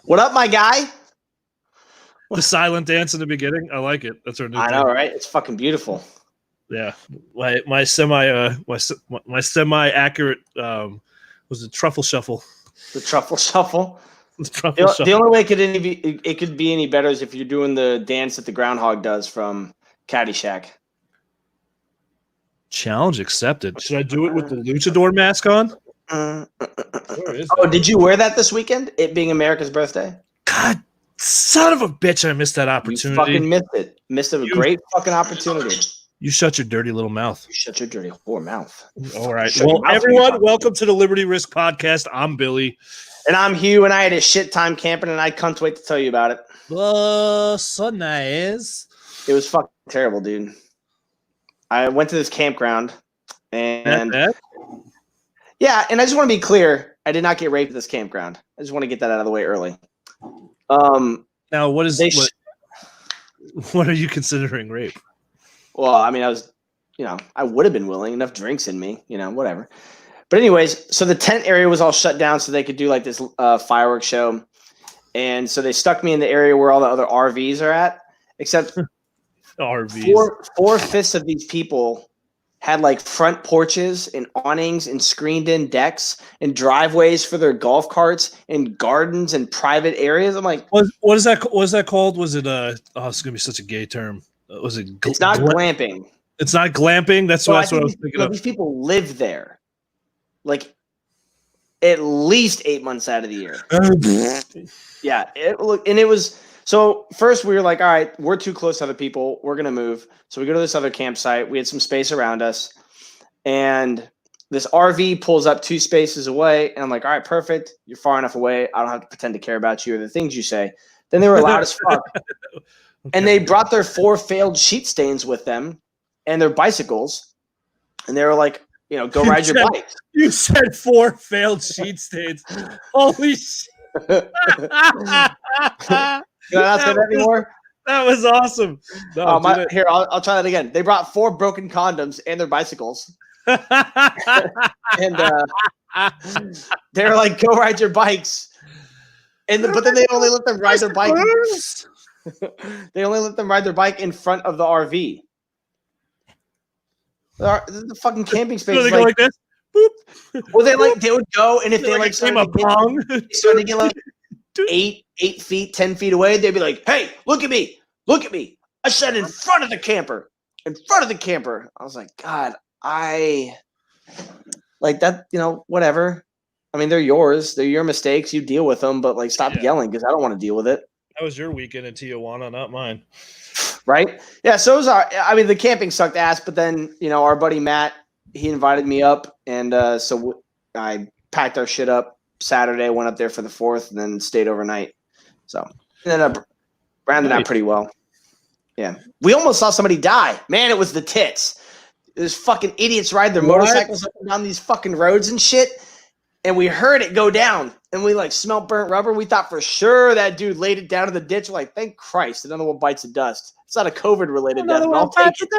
What up, my guy? The silent dance in the beginning. I like it. That's our new I thing. know, right? It's fucking beautiful. Yeah. My semi accurate was the truffle shuffle. The truffle shuffle. The truffle shuffle. The only way it could be any better is if you're doing the dance that the groundhog does from Caddyshack. Challenge accepted. Should I do it with the luchador mask on? Where is that? Did you wear that this weekend? It being America's birthday? God, son of a bitch! I missed that opportunity. You fucking missed it. Missed a great fucking opportunity. You shut your dirty little mouth. You shut your dirty whore mouth. All right. Well, everyone, welcome to the Liberty Risk Podcast. I'm Billy. And I'm Hugh, and I had a shit time camping, and I can't wait to tell you about it. So nice. It was fucking terrible, dude. I went to this campground, and yeah, and I just want to be clear, I did not get raped at this campground. I just want to get that out of the way early. Now, what are you considering rape? Well, I mean, I would have been willing, enough drinks in me, whatever. But anyways, so the tent area was all shut down so they could do like this fireworks show. And so they stuck me in the area where all the other RVs are at, except RVs. 4/5 of these people had like front porches and awnings and screened in decks and driveways for their golf carts and gardens and private areas. I'm like, what is that? What is that called? Was it it's gonna be such a gay term. Was it? It's not glamping. It's not glamping. That's what I was thinking of. These people live there, like at least 8 months out of the year. Yeah, it was. So first we were like, all right, we're too close to other people. We're going to move. So we go to this other campsite. We had some space around us. And this RV pulls up 2 spaces away. And I'm like, all right, perfect. You're far enough away. I don't have to pretend to care about you or the things you say. Then they were loud as fuck. Okay. And they brought their 4 failed sheet stains with them and their bicycles. And they were like, go ride your bike. You said 4 failed sheet stains. Holy shit. Can I not say that anymore? That was awesome. No, here, I'll try that again. They brought 4 broken condoms and their bicycles. And they're like, go ride your bikes. But then they only let them ride their bike. They only let them ride their bike in front of the RV. The fucking camping space. So they go like this? Boop. Well, they would go, and if they like started to get like 8 feet, 10 feet away, they'd be like, "Hey, look at me! Look at me! I said in front of the camper, in front of the camper." I was like, God, I like that. Whatever. I mean, they're yours. They're your mistakes. You deal with them, but like, stop yelling because I don't want to deal with it. That was your weekend in Tijuana, not mine. Right? Yeah. So it was the camping sucked ass, but then our buddy Matt, he invited me up, and so I packed our shit up Saturday, went up there for the 4th, and then stayed overnight. So ended up rounding out pretty well. Yeah. We almost saw somebody die. Man, it was the tits. There's fucking idiots ride their motorcycles up and down these fucking roads and shit, and we heard it go down, and we like smelled burnt rubber. We thought for sure that dude laid it down in the ditch. We're like, thank Christ, another one bites the dust. It's not a COVID-related death, but I'll take it.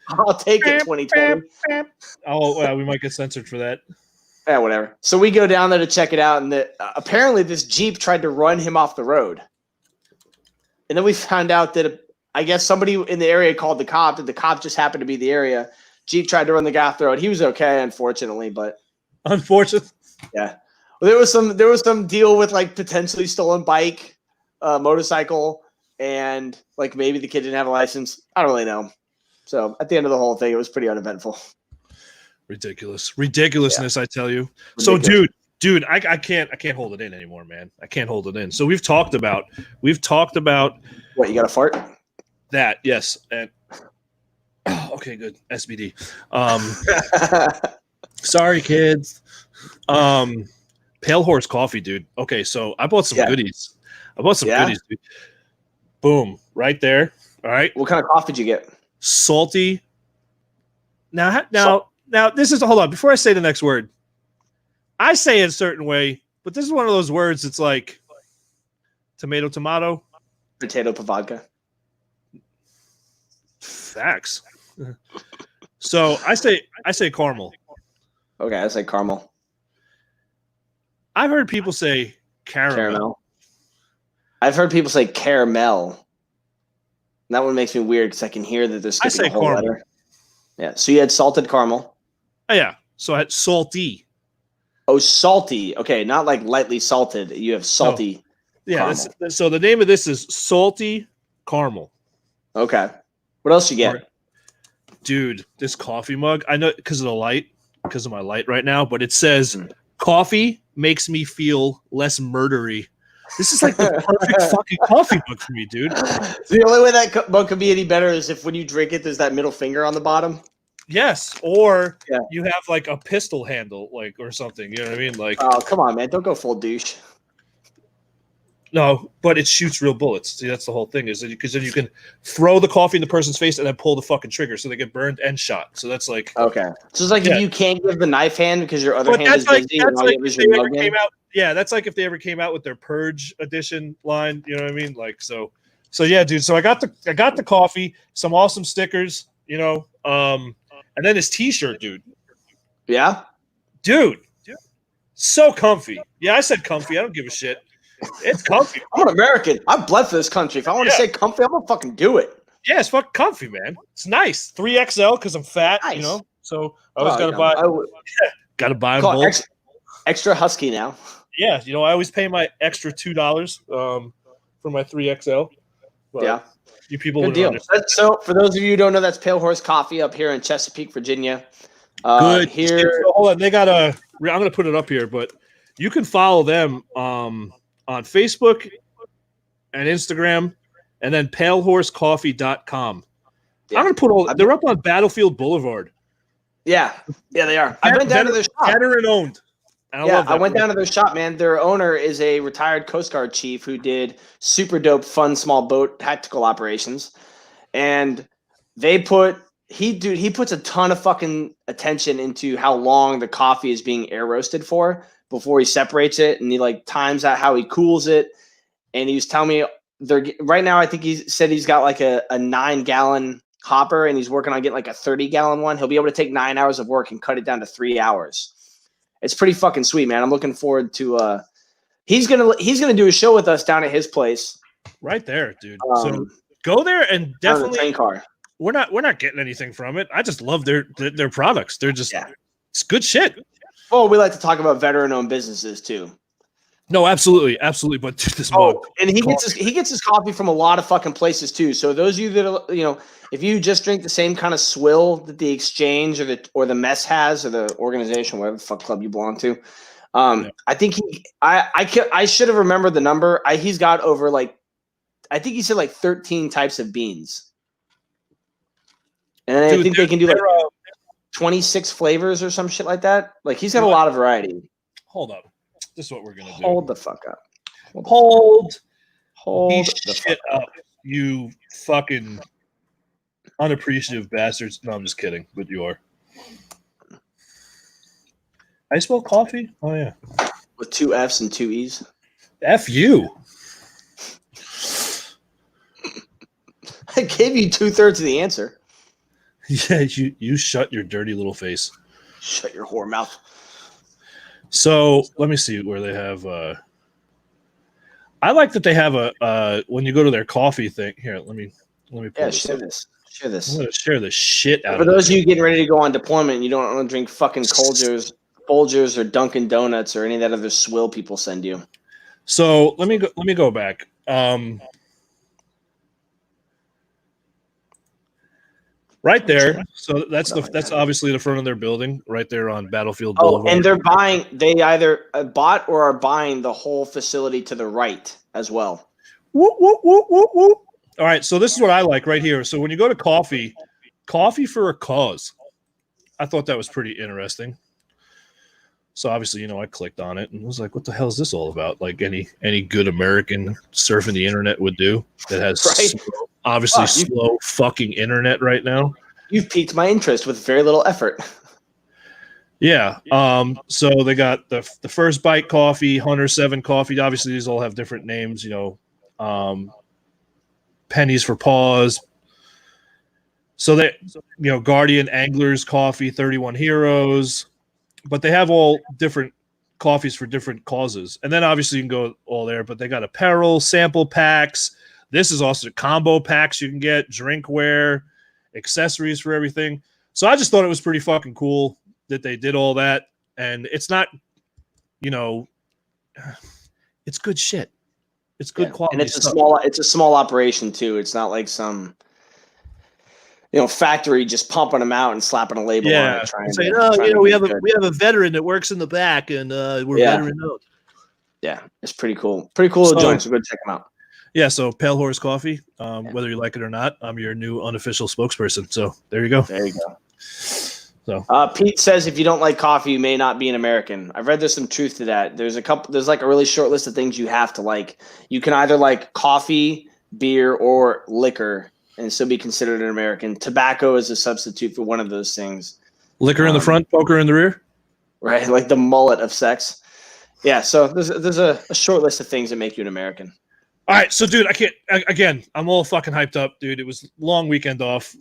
I'll take it, 2020. Oh, we might get censored for that. Yeah, whatever. So we go down there to check it out, and apparently this Jeep tried to run him off the road. And then we found out that I guess somebody in the area called the cop, and the cop just happened to be the area. Jeep tried to run the guy off the road. He was okay, unfortunately, but unfortunately, yeah. Well, there was some deal with like potentially stolen bike, motorcycle, and like maybe the kid didn't have a license. I don't really know. So at the end of the whole thing, it was pretty uneventful. Ridiculousness, yeah. I tell you. Ridiculous. So dude, I can't hold it in anymore, man. I can't hold it in. So we've talked about what, you got a fart? That, yes. And okay, good. SBD. Sorry, kids. Pale Horse Coffee, dude. Okay, so I bought some goodies. Goodies, dude. Boom, right there. All right. What kind of coffee did you get? Salty. Now, this is, hold on. Before I say the next word, I say it a certain way, but this is one of those words. It's like tomato, potato, vodka. Facts. So I say caramel. Okay, I say caramel. I've heard people say caramel. I've heard people say caramel. That one makes me weird because I can hear that they're skipping say a whole caramel. letter. Yeah. So you had salted caramel. Oh, yeah. So I had salty. Oh, salty. Okay, not like lightly salted. You have salty. Yeah. Caramel. So the name of this is salty caramel. Okay. What else you get? Dude, this coffee mug, I know because of the light, because of my light right now, but it says coffee makes me feel less murdery. This is like the perfect fucking coffee mug for me, dude. The only way that mug could be any better is if when you drink it, there's that middle finger on the bottom. Yes, or you have like a pistol handle, like or something. You know what I mean? Like, oh come on, man, don't go full douche. No, but it shoots real bullets. See, that's the whole thing. Is because then you can throw the coffee in the person's face and then pull the fucking trigger, so they get burned and shot. So that's like okay. So it's like if you can't give the knife hand because your other hand is like, busy, and all you have is your mug hand. Yeah, that's like if they ever came out with their Purge edition line. You know what I mean? Like so yeah, dude. So I got the coffee, some awesome stickers, and then this T-shirt, dude. Yeah, dude, so comfy. Yeah, I said comfy. I don't give a shit. It's comfy. I'm an American. I've bled for this country. If I want to say comfy, I'm gonna fucking do it. Yeah, it's fucking comfy, man. It's nice. 3XL because I'm fat, nice. So I always gotta buy. Gotta buy them both. Extra husky now. Yeah, I always pay my extra $2 for my 3XL. But yeah, you people good deal. So for those of you who don't know, that's Pale Horse Coffee up here in Chesapeake, Virginia. Good. Here, so hold on. They got I'm gonna put it up here, but you can follow them on Facebook and Instagram, and then palehorsecoffee.com. Yeah. I'm going to put they're up on Battlefield Boulevard. Yeah, they are. I've been down to their shop. Veteran owned. I went down to their shop, man. Their owner is a retired Coast Guard chief who did super dope, fun, small boat tactical operations. And he puts a ton of fucking attention into how long the coffee is being air roasted for before he separates it, and he like times out how he cools it. And he was telling me right now, I think he said he's got like a 9-gallon hopper, and he's working on getting like a 30-gallon one. He'll be able to take 9 hours of work and cut it down to 3 hours. It's pretty fucking sweet, man. I'm looking forward to he's gonna do a show with us down at his place. Right there, dude. So go there and definitely train car. We're not getting anything from it. I just love their products. They're just it's good shit. Oh, we like to talk about veteran-owned businesses too. No, absolutely. But dude, this mug. And he gets his coffee from a lot of fucking places too. So those of you that are, if you just drink the same kind of swill that the exchange or the mess has, or the organization, whatever the fuck club you belong to, I think I should have remembered the number. He's got over I think he said 13 types of beans, and I think they can do 26 flavors or some shit like that. Like he's got a lot of variety. Hold up. This is what we're gonna do. Hold the fuck up. Hold the shit up. You fucking unappreciative bastards. No, I'm just kidding, but you are. I spell coffee? Oh yeah. With 2 F's and 2 E's. F you. I gave you 2/3 of the answer. Yeah, you shut your dirty little face. Shut your whore mouth. So let me see where they have. I like that they have a when you go to their coffee thing. Here, let me. Yeah, share this. I'm gonna share the shit out. For those of you getting ready to go on deployment, and you don't want to drink fucking Folgers or Dunkin' Donuts or any of that other swill people send you. So let me go back. Right there. So that's obviously the front of their building, right there on Battlefield Boulevard. Oh, and they either bought or are buying the whole facility to the right as well. Whoop, whoop, whoop, whoop, whoop. All right, so this is what I like right here. So when you go to coffee for a cause. I thought that was pretty interesting. So obviously, I clicked on it and was like, what the hell is this all about? Like any good American surfing the internet would do that has slow fucking internet right now. You've piqued my interest with very little effort. Yeah. So they got the First Bite Coffee, Hunter 7 Coffee. Obviously, these all have different names, Pennies for Paws. So they, Guardian Anglers Coffee, 31 Heroes. But they have all different coffees for different causes. And then obviously you can go all there, but they got apparel, sample packs. This is also combo packs you can get, drinkware, accessories for everything. So I just thought it was pretty fucking cool that they did all that. And it's not, it's good shit. It's good quality. And it's stuff. a small operation too. It's not like some factory just pumping them out and slapping a label on it. We have a veteran that works in the back, and we're veteran owned. Yeah, it's pretty cool. Pretty cool joint. So go check them out. Yeah, so Pale Horse Coffee, whether you like it or not, I'm your new unofficial spokesperson. So there you go. There you go. So Pete says if you don't like coffee, you may not be an American. I've read there's some truth to that. There's like a really short list of things you have to like. You can either like coffee, beer, or liquor and still be considered an American. Tobacco is a substitute for one of those things. Liquor in the front, poker in the rear. Right, like the mullet of sex. Yeah, so there's a short list of things that make you an American. All right, so dude, I'm all fucking hyped up, dude. It was long weekend off.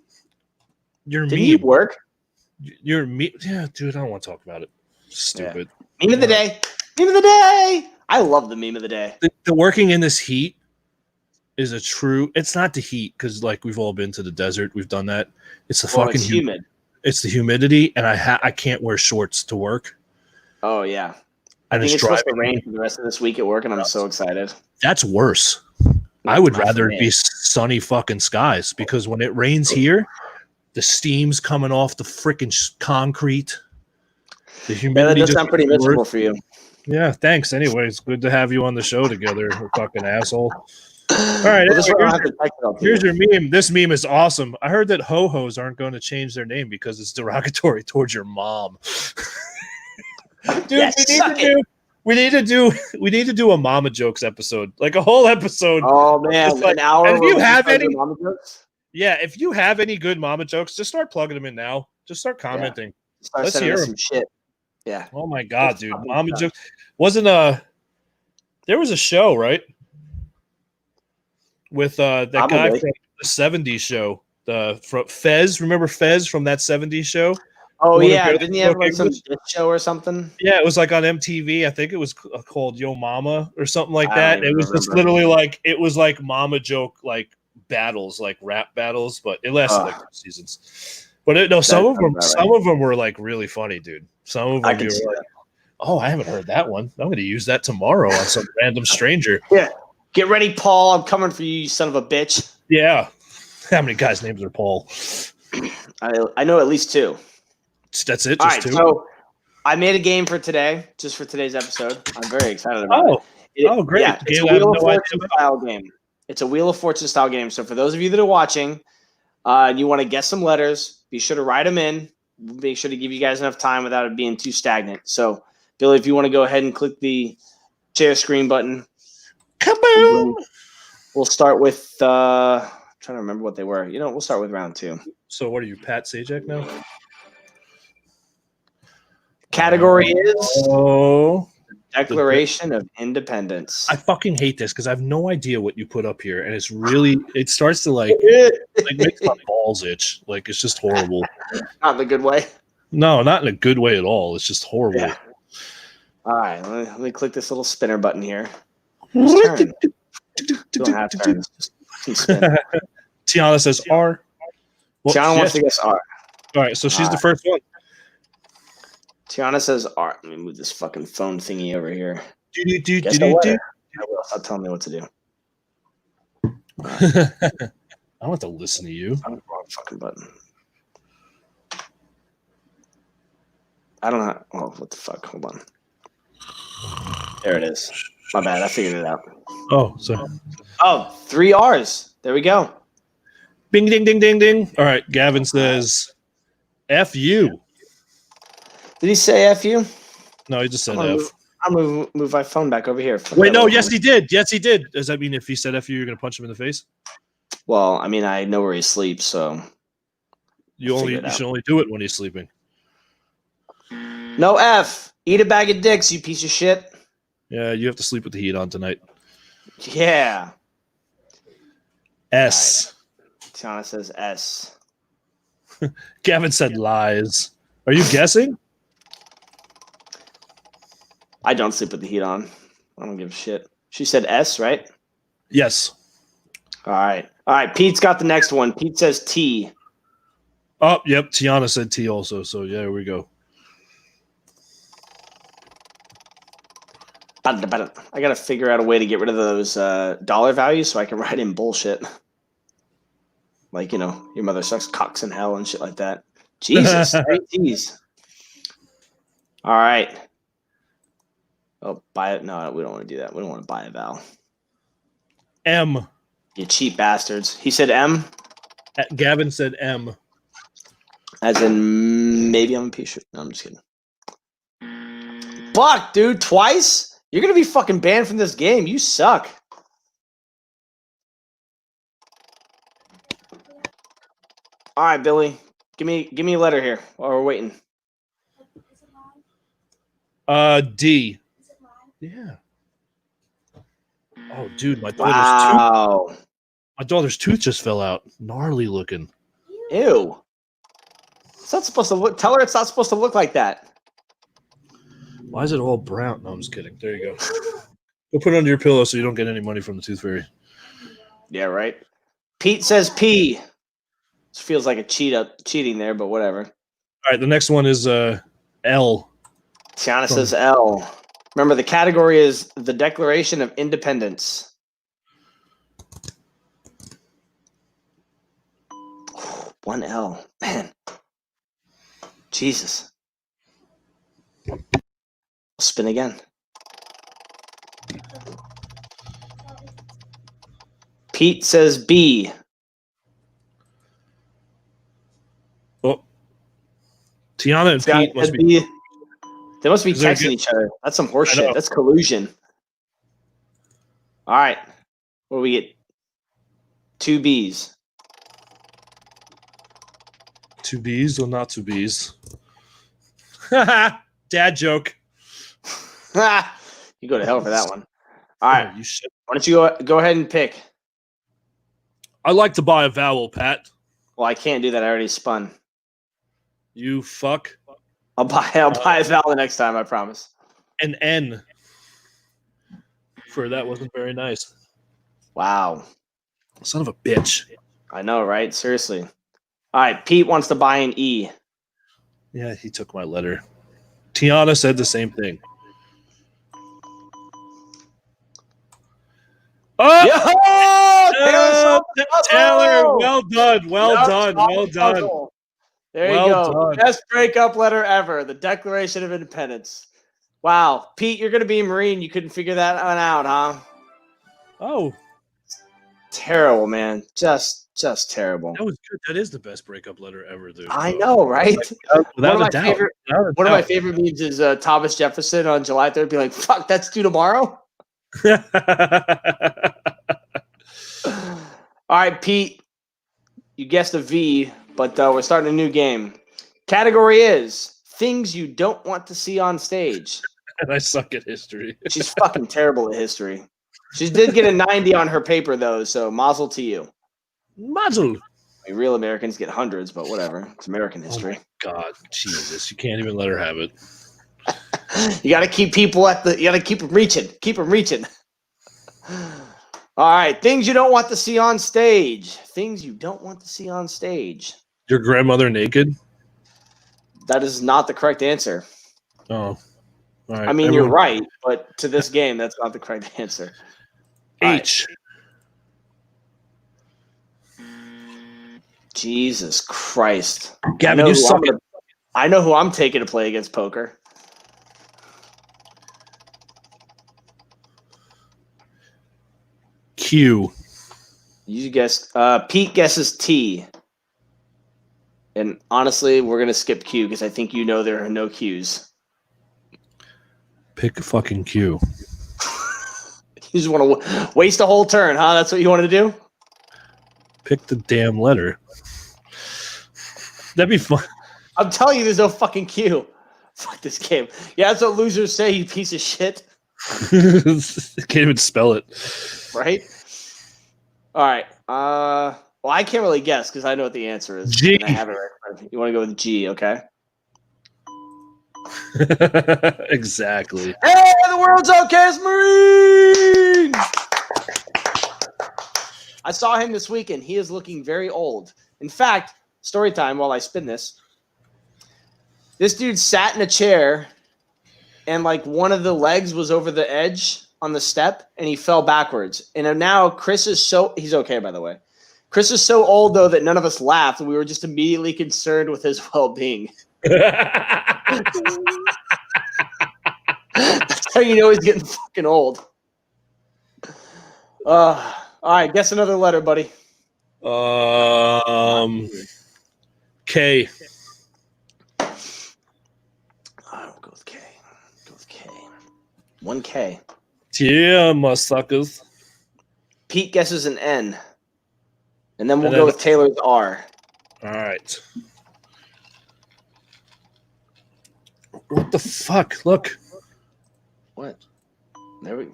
Didn't you work? Yeah, dude, I don't want to talk about it. Stupid. Yeah. Meme of the day. Meme of the day. I love the meme of the day. The working in this heat is it's not the heat because like we've all been to the desert. We've done that. It's the fucking humid. It's the humidity, and I can't wear shorts to work. Oh yeah. And I think it's supposed to rain for the rest of this week at work, and I'm so excited. That's worse. I would rather it be sunny fucking skies because when it rains here, the steam's coming off the freaking concrete. The humidity does sound pretty miserable for you. Yeah, thanks. Anyways, good to have you on the show together, you fucking asshole. All right, here's your meme. This meme is awesome. I heard that ho-hos aren't going to change their name because it's derogatory towards your mom. Dude, we need to do a mama jokes episode, like a whole episode. Oh man, like, an hour. If you have any mama jokes? Yeah, if you have any good mama jokes, just start plugging them in now. Just start commenting. Yeah. Let's hear some shit. Yeah. Oh my god, dude, mama jokes wasn't there was a show, right? With that guy from the 70s show, from Fez. Remember Fez from that 70s show? Oh yeah, didn't he have like some show or something? Yeah, it was like on MTV. I think it was called Yo Mama or something like that. It was just literally like mama joke like battles, like rap battles, but it lasted like 2 seasons. But some of them were like really funny, dude. Some of them you were like, oh, I haven't heard that one. I'm going to use that tomorrow on some random stranger. Yeah. Get ready, Paul. I'm coming for you, you son of a bitch. Yeah. How many guys' names are Paul? I know at least 2. That's it? Just 2? So I made a game for today, just for today's episode. I'm very excited about it. Great. Yeah, it's a Wheel of Fortune style game. It's a Wheel of Fortune style game. So for those of you that are watching and you want to guess some letters, be sure to write them in. Make sure to give you guys enough time without it being too stagnant. So, Billy, if you want to go ahead and click the share screen button. Kaboom! We'll start with trying to remember what they were. We'll start with round 2. So what are you, Pat Sajak now? Category is Declaration of Independence. I fucking hate this because I have no idea what you put up here, and it starts to like makes my balls itch. Like it's just horrible. Not in a good way. No, not in a good way at all. It's just horrible. Yeah. All right, let me click this little spinner button here. Turn. Don't have turns. Just spin. Tiana says R. Well, Tiana wants to guess R. All right, so she's the first one. Tiana says R. Let me move this fucking phone thingy over here. Stop telling me what to do. I don't have to listen to you. I'm the wrong fucking button. I don't know. Oh, what the fuck? Hold on. There it is. My bad. I figured it out. Oh, so. Oh, 3 R's. There we go. Bing, ding, ding, ding, ding. All right. Gavin says, F you. Did he say F you? No, he just said F. I'm going to move my phone back over here. Wait, no. Yes, he did. Yes, he did. Does that mean if he said F you, you're going to punch him in the face? Well, I mean, I know where he sleeps, so. You should only do it when he's sleeping. No F. Eat a bag of dicks, you piece of shit. Yeah, you have to sleep with the heat on tonight. Yeah. S. Right. Tiana says S. Gavin said lies. Are you guessing? I don't sleep with the heat on. I don't give a shit. She said S, right? Yes. All right. All right. Pete's got the next one. Pete says T. Oh, yep. Tiana said T also. So, yeah, here we go. I got to figure out a way to get rid of those dollar values so I can write in bullshit. Like, you know, your mother sucks cocks in hell and shit like that. Jesus. 3 T's. All right. Oh, buy it. No, we don't want to do that. We don't want to buy a vowel. M. You cheap bastards. He said M. Gavin said M. As in, maybe I'm a piece of shit. No, I'm just kidding. Fuck, dude. Twice? You're going to be fucking banned from this game. You suck. All right, Billy. Give me a letter here while we're waiting. D. Yeah. Oh, dude, my daughter's tooth just fell out. Gnarly looking. Ew. It's not supposed to look. Tell her it's not supposed to look like that. Why is it all brown? No, I'm just kidding. There you go. Go put it under your pillow so you don't get any money from the Tooth Fairy. Yeah, right. Pete says P. This feels like a cheating there, but whatever. All right, the next one is L. Tiana says L. Remember, the category is the Declaration of Independence. One L. Man. Jesus. I'll spin again. Pete says B. Oh. Tiana and Pete must be... They must be texting each other. That's some horse shit. That's collusion. All right. What do we get? 2 B's. 2 B's or not 2 B's? Dad joke. You go to hell for that one. All right. You should. Why don't you go ahead and pick? I'd like to buy a vowel, Pat. Well, I can't do that. I already spun. You fuck. I'll buy a vowel the next time, I promise. An N. For that wasn't very nice. Wow. Son of a bitch. I know, right? Seriously. All right. Pete wants to buy an E. Yeah, he took my letter. Tiana said the same thing. Oh! Taylor, well done. Well done. There you go. Best breakup letter ever. The Declaration of Independence. Wow. Pete, you're going to be a Marine. You couldn't figure that one out, huh? Oh. Terrible, man. Just terrible. That was good. That is the best breakup letter ever, dude. I know, right? One of my favorite memes is Thomas Jefferson on July 3rd be like, fuck, that's due tomorrow? All right, Pete. You guessed a V, but we're starting a new game. Category is things you don't want to see on stage. And I suck at history. She's fucking terrible at history. She did get a 90 on her paper, though, so mazel to you. Mazel. I mean, real Americans get hundreds, but whatever. It's American history. Oh God, Jesus. You can't even let her have it. You got to keep people you got to keep them reaching. Keep them reaching. All right. Things you don't want to see on stage. Things you don't want to see on stage. Your grandmother naked? That is not the correct answer. Oh. All right. I mean, you're right, but to this game, that's not the correct answer. H. Right. Jesus Christ. Gavin, you suck it. I know who I'm taking to play against poker. Q. You guess. Pete guesses T. And honestly, we're going to skip Q because I think you know there are no Qs. Pick a fucking Q. You just want to waste a whole turn, huh? That's what you want to do? Pick the damn letter. That'd be fun. I'm telling you, there's no fucking Q. Fuck this game. Yeah, that's what losers say, you piece of shit. Can't even spell it. Right? All right. Well, I can't really guess because I know what the answer is. G. And I have it right. You want to go with G, okay? Exactly. Hey, the world's okayest Marine! I saw him this weekend. He is looking very old. In fact, story time while I spin this. This dude sat in a chair and like one of the legs was over the edge on the step and he fell backwards. And now Chris is he's okay, by the way. Chris is so old though that none of us laughed. We were just immediately concerned with his well-being. That's how you know he's getting fucking old. All right, guess another letter, buddy. K. I'll go with K. 1K. Yeah, my suckers. Pete guesses an N. And then we'll go with Taylor's R. All right. What the fuck? Look. What? There we.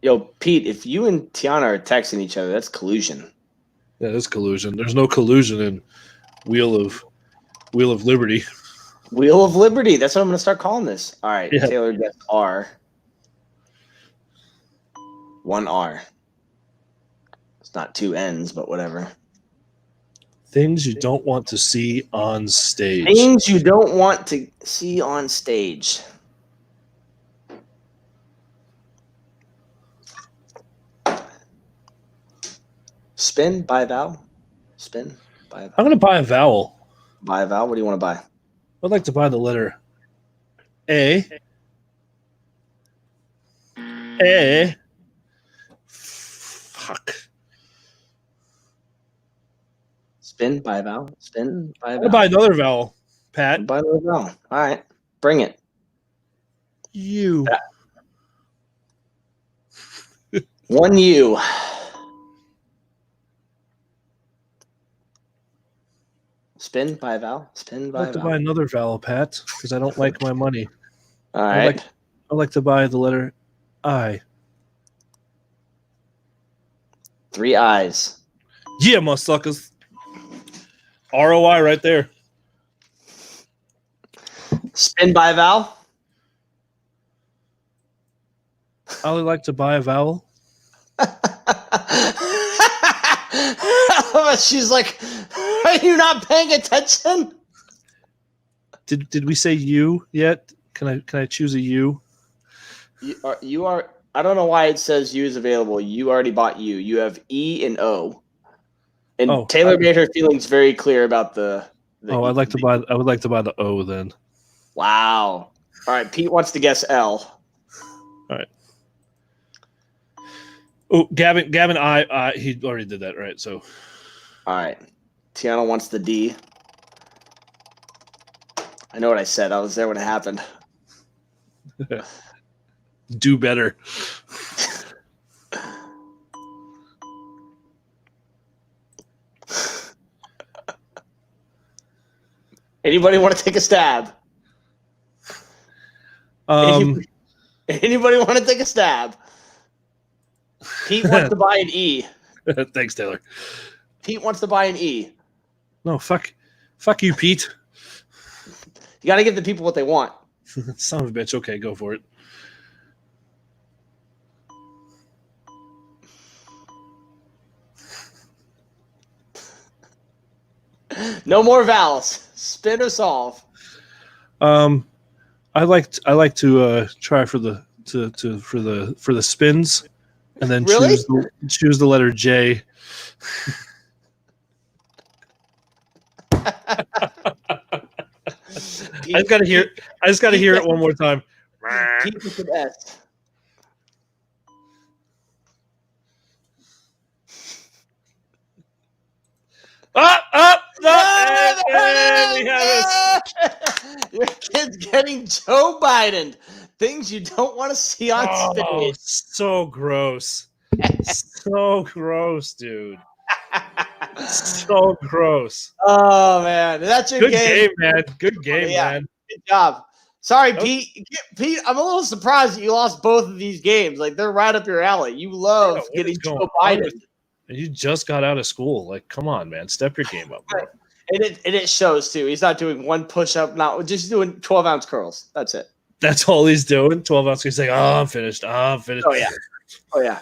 Yo, Pete, if you and Tiana are texting each other, that's collusion. Yeah, that's collusion. There's no collusion in Wheel of Liberty. Wheel of Liberty. That's what I'm going to start calling this. All right, Yeah. Taylor gets R. 1 R. It's not 2 N's, but whatever. Things you don't want to see on stage. Things you don't want to see on stage. Spin, buy a vowel. Spin, buy a vowel. I'm going to buy a vowel. Buy a vowel. What do you want to buy? I'd like to buy the letter A. A. Fuck. Spin, buy a vowel. Spin, buy a I'm vowel. going to buy another vowel, Pat. Buy another vowel. All right, bring it. You. 1 U. Spin, buy a vowel. Spin, I'd buy a like to vowel. buy another vowel, Pat, because I don't like my money. All right. I'd like to buy the letter I. 3 I's. Yeah, my suckers. ROI right there. Spin, buy a vowel. I would like to buy a vowel. She's like, are you not paying attention? Did we say you yet? Can I choose a U? You are. I don't know why it says U is available. You already bought U. You have E and O. And Taylor made her feelings very clear about the I'd like to buy. I would like to buy the O then. Wow. All right, Pete wants to guess L. All right. Oh, Gavin, I he already did that, right? So, all right. Tiana wants the D. I know what I said. I was there when it happened. do better. Anybody want to take a stab? Anybody want to take a stab? Pete wants to buy an E. Thanks, Taylor. Pete wants to buy an E. No, fuck you, Pete. You got to give the people what they want. Son of a bitch. Okay, go for it. No more vowels. Spin or solve. I like to try for the for the spins, and then Really? choose the letter J. I just gotta hear it one more time. Pete with an S. We have it. Your kid's getting Joe Biden. Things you don't want to see on stage. So gross. So gross, dude. So gross. Oh man, that's your Good game. game, man. Good game, Yeah. man. Good job. Sorry, Pete. Pete, I'm a little surprised that you lost both of these games. Like they're right up your alley. You love getting Joe Biden. And you just got out of school. Like, come on, man. Step your game up, bro. And it shows too. He's not doing one push up, not just doing 12-ounce curls. That's it. That's all he's doing. 12 ounce. He's like, oh, I'm finished. I'm finished. Oh yeah.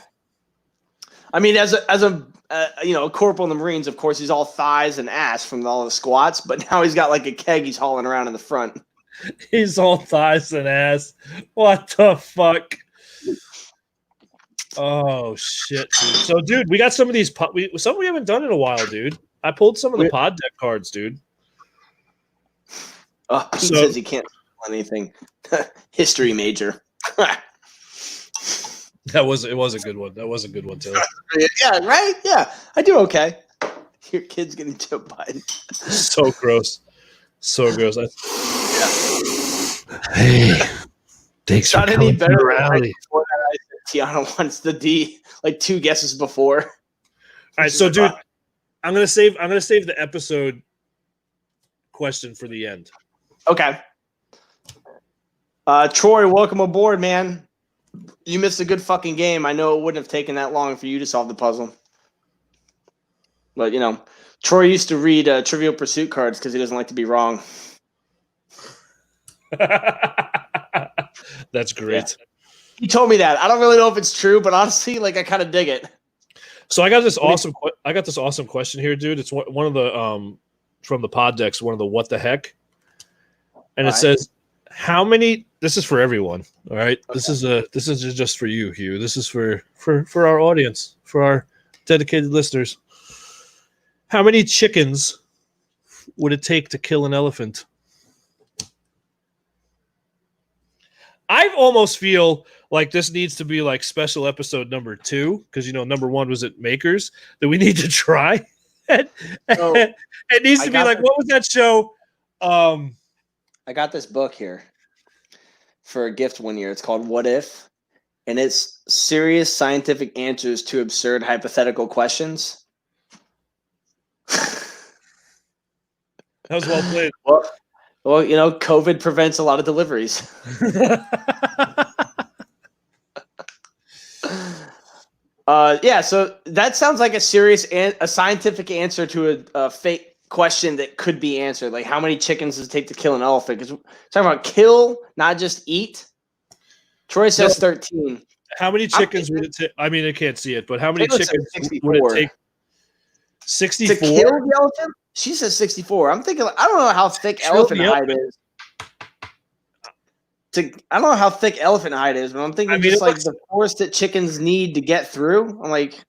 I mean, as a a corporal in the Marines, of course, he's all thighs and ass from all the squats. But now he's got like a keg he's hauling around in the front. He's all thighs and ass. What the fuck? Oh shit, dude. So, dude, we got some of these. Some we haven't done in a while, dude. I pulled some of the pod deck cards, dude. Pete says he can't feel anything. History major. It was a good one. That was a good one, Taylor. Yeah, right? Yeah. I do okay. Your kid's getting Joe Biden. So gross. So gross. Hey. Thanks for coming to the rally. Tiana wants the D like 2 guesses before. All right, so dude, I'm gonna save the episode question for the end. Okay. Troy, welcome aboard, man. You missed a good fucking game. I know it wouldn't have taken that long for you to solve the puzzle. But, Troy used to read Trivial Pursuit cards because he doesn't like to be wrong. That's great. Yeah. He told me that. I don't really know if it's true, but honestly, I kind of dig it. So I got this awesome question here, dude. It's one of the from the pod decks, one of the what the heck. And it says, how many, this is for everyone, all right? Okay. This is just for you, Hugh. This is for our audience, for our dedicated listeners. How many chickens would it take to kill an elephant? I almost feel like this needs to be like special episode number 2, because number 1 was at Makers, that we need to try. It needs to be like, what was that show? I got this book here for a gift one year. It's called What If? And it's serious scientific answers to absurd hypothetical questions. That was well played. Well, COVID prevents a lot of deliveries. So that sounds like a serious a scientific answer to a fake question that could be answered. Like, how many chickens does it take to kill an elephant? Because we're talking about kill, not just eat. Troy says 13. How many chickens would it take? I mean, I can't see it, but how many chickens would it take? 64? To kill the elephant? She says 64. I'm thinking, I don't know how thick elephant hide is. I don't know how thick elephant hide is, but I'm thinking the force that chickens need to get through. I'm like,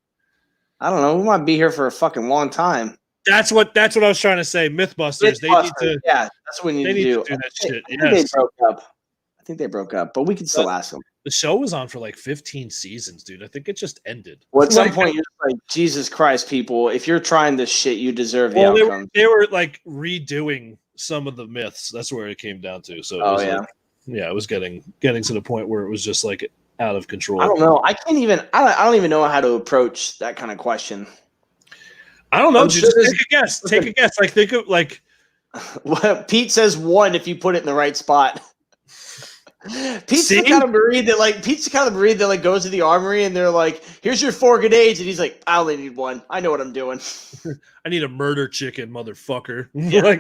I don't know. We might be here for a fucking long time. That's what I was trying to say. Mythbusters. They need to. Yeah, that's what we need to do. That shit. I think they broke up, but we can still ask them. The show was on for like 15 seasons, dude. I think it just ended. Well, at some point, you're just like, Jesus Christ, people! If you're trying this shit, you deserve the outcome. They were like redoing some of the myths. That's where it came down to. So, it was getting to the point where it was just like out of control. I don't know. I don't even know how to approach that kind of question. I don't know. Just take a guess. Take a guess. Like, think of like. Well, Pete says 1 if you put it in the right spot. Pete's the kind of Marine that goes to the armory and they're like, "Here's your 4 grenades," and he's like, "I only need 1. I know what I'm doing. I need a murder chicken, motherfucker." Yeah.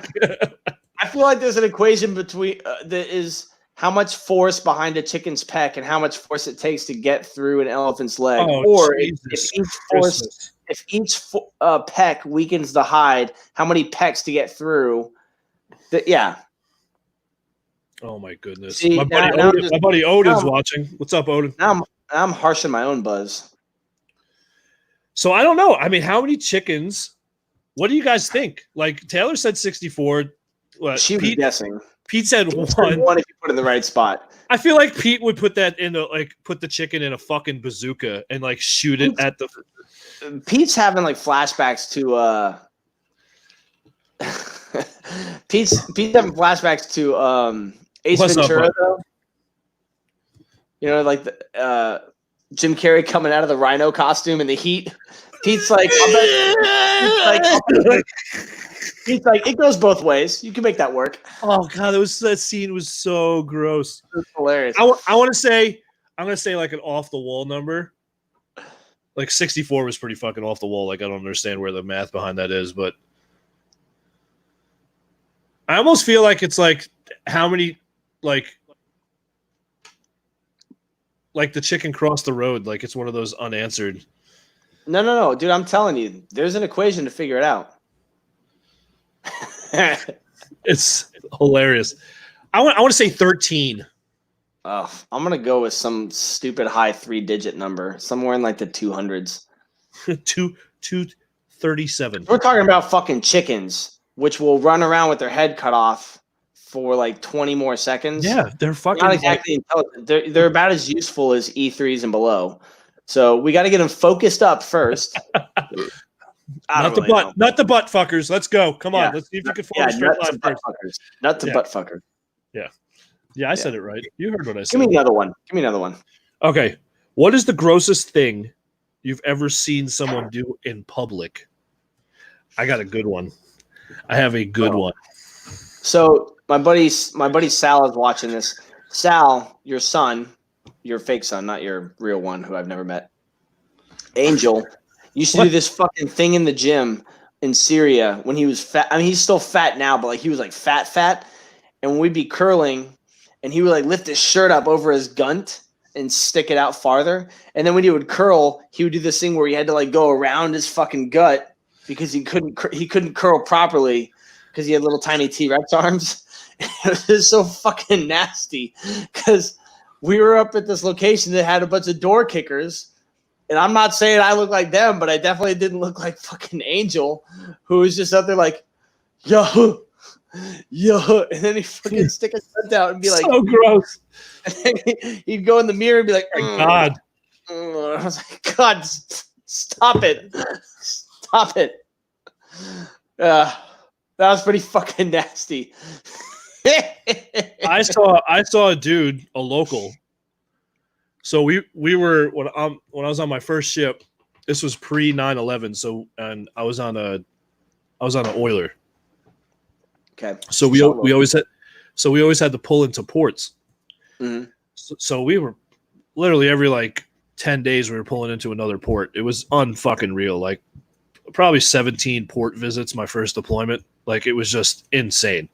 I feel like there's an equation between that is how much force behind a chicken's peck and how much force it takes to get through an elephant's leg, or if each peck weakens the hide, how many pecks to get through? Oh my goodness! See, my buddy Odin's watching. What's up, Odin? Now I'm harshing my own buzz. So I don't know. I mean, how many chickens? What do you guys think? Like Taylor said 64. She was guessing. Pete said 1. 1 if you put it in the right spot. I feel like Pete would put that put the chicken in a fucking bazooka and like shoot it at the. Pete's having like flashbacks to Pete's having flashbacks to Ace Ventura, though. Like the Jim Carrey coming out of the rhino costume in the heat. Pete's like, it goes both ways. You can make that work. Oh god, that scene was so gross. It was hilarious. I want to say, I'm gonna say like an off the wall number. Like 64 was pretty fucking off the wall. Like I don't understand where the math behind that is, but I almost feel like it's like how many like the chicken crossed the road. Like it's one of those unanswered. No, dude. I'm telling you, there's an equation to figure it out. It's hilarious. I want to say 13. I'm gonna go with some stupid high 3-digit number, somewhere in like the 200s. 237. We're talking about fucking chickens, which will run around with their head cut off for like 20 more seconds. Yeah, they're fucking not exactly intelligent. They're about as useful as E3s and below. So we got to get them focused up first. Not the butt fuckers. Let's go. Come on. Let's see if you can form a straight line first. Not the butt fucker. Yeah, I said it right. You heard what I said. Give me another one. Okay. What is the grossest thing you've ever seen someone do in public? I got a good one. I have a good one. So my buddy Sal is watching this. Sal, your son, your fake son, not your real one, who I've never met. Angel used to do this fucking thing in the gym in Syria when he was fat. I mean, he's still fat now, but like he was like fat. And we'd be curling, and he would like lift his shirt up over his gunt and stick it out farther. And then when he would curl, he would do this thing where he had to like go around his fucking gut because he couldn't curl properly because he had little tiny T-Rex arms. It was so fucking nasty because we were up at this location that had a bunch of door kickers. And I'm not saying I look like them, but I definitely didn't look like fucking Angel, who was just up there like, yo, and then he'd fucking stick his head out and be like, so gross. And then he'd go in the mirror and be like, God. I was like, God, stop it. That was pretty fucking nasty. I saw a dude, a local. So we were when I was on my first ship. This was pre 9/11. So and I was on an oiler. Okay. So we always had to pull into ports. Mm-hmm. So we were literally every like 10 days we were pulling into another port. It was unfucking real. Like probably 17 port visits my first deployment. Like it was just insane.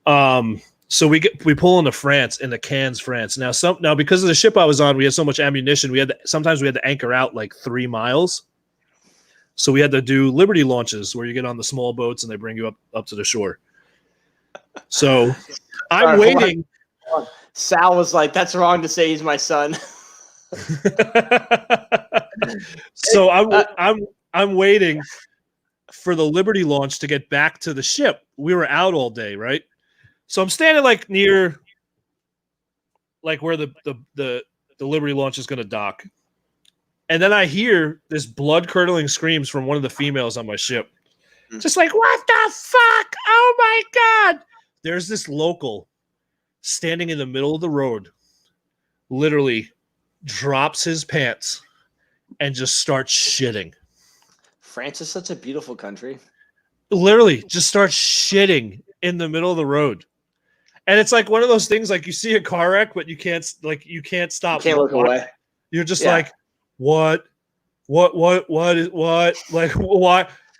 So we pull into France, into Cannes, France. Now because of the ship I was on, we had so much ammunition. Sometimes we had to anchor out like 3 miles. So we had to do Liberty launches where you get on the small boats and they bring you up to the shore. So I'm waiting. Sal was like, "That's wrong to say he's my son." So I'm waiting for the Liberty launch to get back to the ship. We were out all day, right? So I'm standing like near like where the Liberty launch is going to dock. And then I hear this blood-curdling screams from one of the females on my ship. Just like, what the fuck? Oh my God. There's this local standing in the middle of the road, literally drops his pants and just starts shitting. France is such a beautiful country. Literally just starts shitting in the middle of the road. And it's like one of those things, like you see a car wreck, but you can't stop. You can't look away. You're just like, what? Like,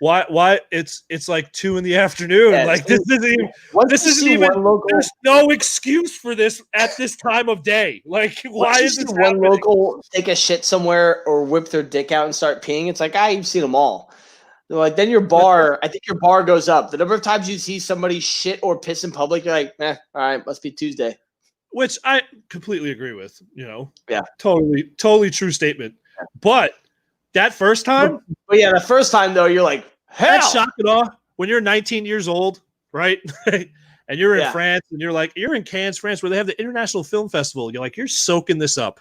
why? It's like 2 PM. Yeah, like this isn't even there's no excuse for this at this time of day. Like, why is this one local take a shit somewhere or whip their dick out and start peeing? It's like, you've seen them all. They're like, then I think your bar goes up. The number of times you see somebody shit or piss in public, you're like, all right, must be Tuesday. Which I completely agree with, Yeah. Totally true statement. But that first time, the first time though, you're like, hell. That's shock and awe when you're 19 years old, right? And you're in France and you're in Cannes, France, where they have the International Film Festival. You're like, you're soaking this up.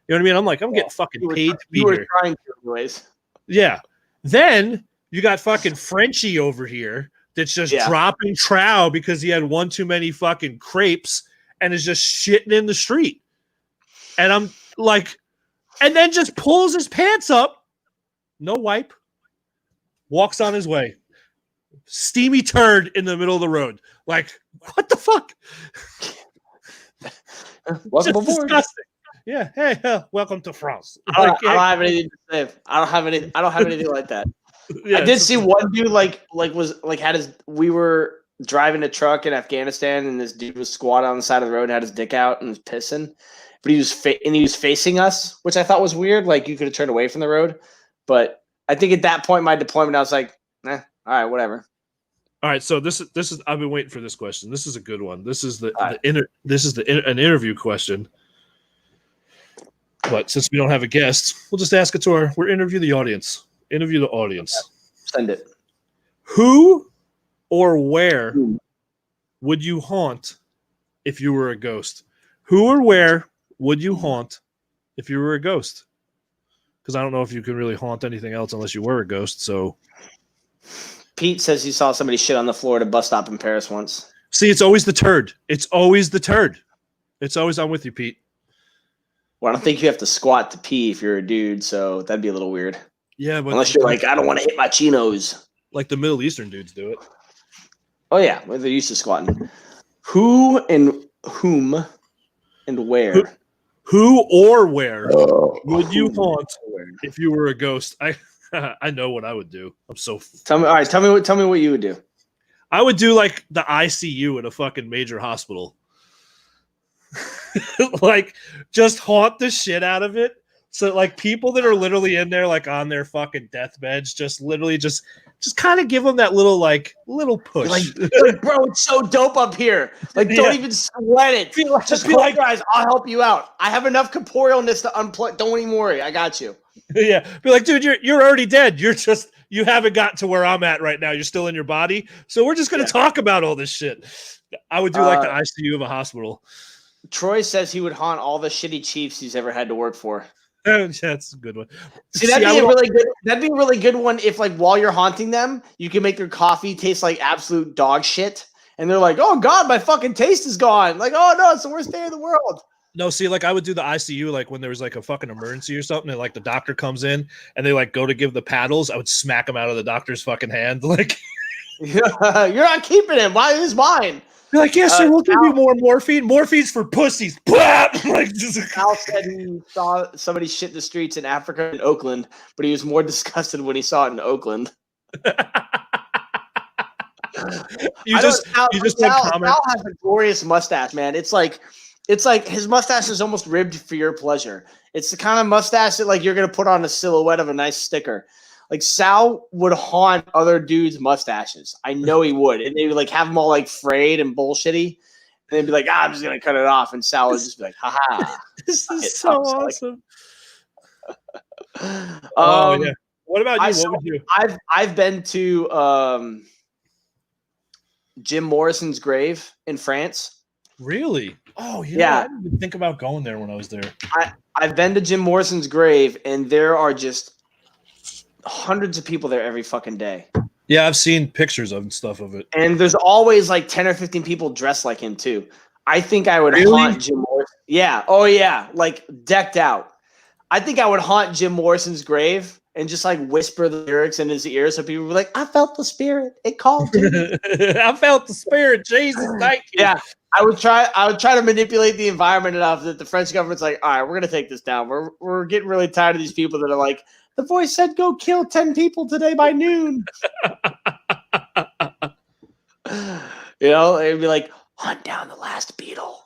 You know what I mean? I'm like, I'm getting fucking paid to be here. Trying to anyways. Yeah. Then you got fucking Frenchie over here that's just dropping trow because he had one too many fucking crepes and is just shitting in the street. And I'm like, and then just pulls his pants up, no wipe, walks on his way. Steamy turd in the middle of the road. Like, what the fuck? Welcome aboard. Disgusting. Yeah. Hey, welcome to France. I don't have anything to say. I don't have anything like that. Yeah, I did see one dude we were driving a truck in Afghanistan, and this dude was squatted on the side of the road and had his dick out and was pissing. But he was facing us, which I thought was weird. Like, you could have turned away from the road. But I think at that point, my deployment, I was like, all right, whatever. All right, so this is I've been waiting for this question. This is a good one. This is an interview question. But since we don't have a guest, we'll just ask it to we'll interview the audience. Interview the audience. Send it. Who or where would you haunt if you were a ghost? Who or where would you haunt if you were a ghost? Because I don't know if you can really haunt anything else unless you were a ghost. So Pete says he saw somebody shit on the floor at a bus stop in Paris once. See, it's always the turd. It's always the turd. It's always I'm with you, Pete. Well, I don't think you have to squat to pee if you're a dude, so that'd be a little weird. Yeah, but unless you're like, I don't want to hit my chinos. Like the Middle Eastern dudes do it. Oh yeah, they're used to squatting. Who and whom and where? Who or where would you haunt if you were a ghost? I know what I would do. I'm so tell me what you would do. I would do like the ICU at a fucking major hospital. Like just haunt the shit out of it. So like people that are literally in there like on their fucking deathbeds, just literally just kind of give them that little push. Like, bro, it's so dope up here. Like, don't even sweat it. Just be like, guys, I'll help you out. I have enough corporealness to unplug. Don't even worry. I got you. Yeah. Be like, dude, you're already dead. You haven't gotten to where I'm at right now. You're still in your body. So we're just going to talk about all this shit. I would do like the ICU of a hospital. Troy says he would haunt all the shitty chiefs he's ever had to work for. That's a good one. That'd be a really good one if, like, while you're haunting them, you can make their coffee taste like absolute dog shit. And they're like, oh, God, my fucking taste is gone. Like, oh, no, it's the worst day in the world. No, see, like, I would do the ICU, like, when there was, like, a fucking emergency or something, and, like, the doctor comes in, and they, like, go to give the paddles, I would smack him out of the doctor's fucking hand. Like, you're not keeping him. Why is mine? You're like, yes, sir, we'll give you more morphine. Morphine's for pussies. Like, Al said he saw somebody shit in the streets in Africa in Oakland, but he was more disgusted when he saw it in Oakland. Al has a glorious mustache, man. It's like his mustache is almost ribbed for your pleasure. It's the kind of mustache that, like, you're gonna put on a silhouette of a nice sticker. Like, Sal would haunt other dudes' mustaches. I know he would. And they would, like, have them all, like, frayed and bullshitty. And they'd be like, I'm just going to cut it off. And Sal would just be like, haha. This is so awesome. Yeah. What about you? What would you? I've been to Jim Morrison's grave in France. Really? Oh, yeah. I didn't even think about going there when I was there. I've been to Jim Morrison's grave, and there are just hundreds of people there every fucking day. Yeah, I've seen pictures of and stuff of it. And there's always like 10 or 15 people dressed like him too. I think I would haunt Jim Morrison. Yeah. Oh yeah. Like decked out. I think I would haunt Jim Morrison's grave and just like whisper the lyrics in his ear so people would be like, I felt the spirit. It called to me. I felt the spirit. Jesus, thank you. Yeah. I would try to manipulate the environment enough that the French government's like, all right, we're gonna take this down. We're getting really tired of these people that are like, the voice said go kill 10 people today by noon. You know, it'd be like, hunt down the last Beatle.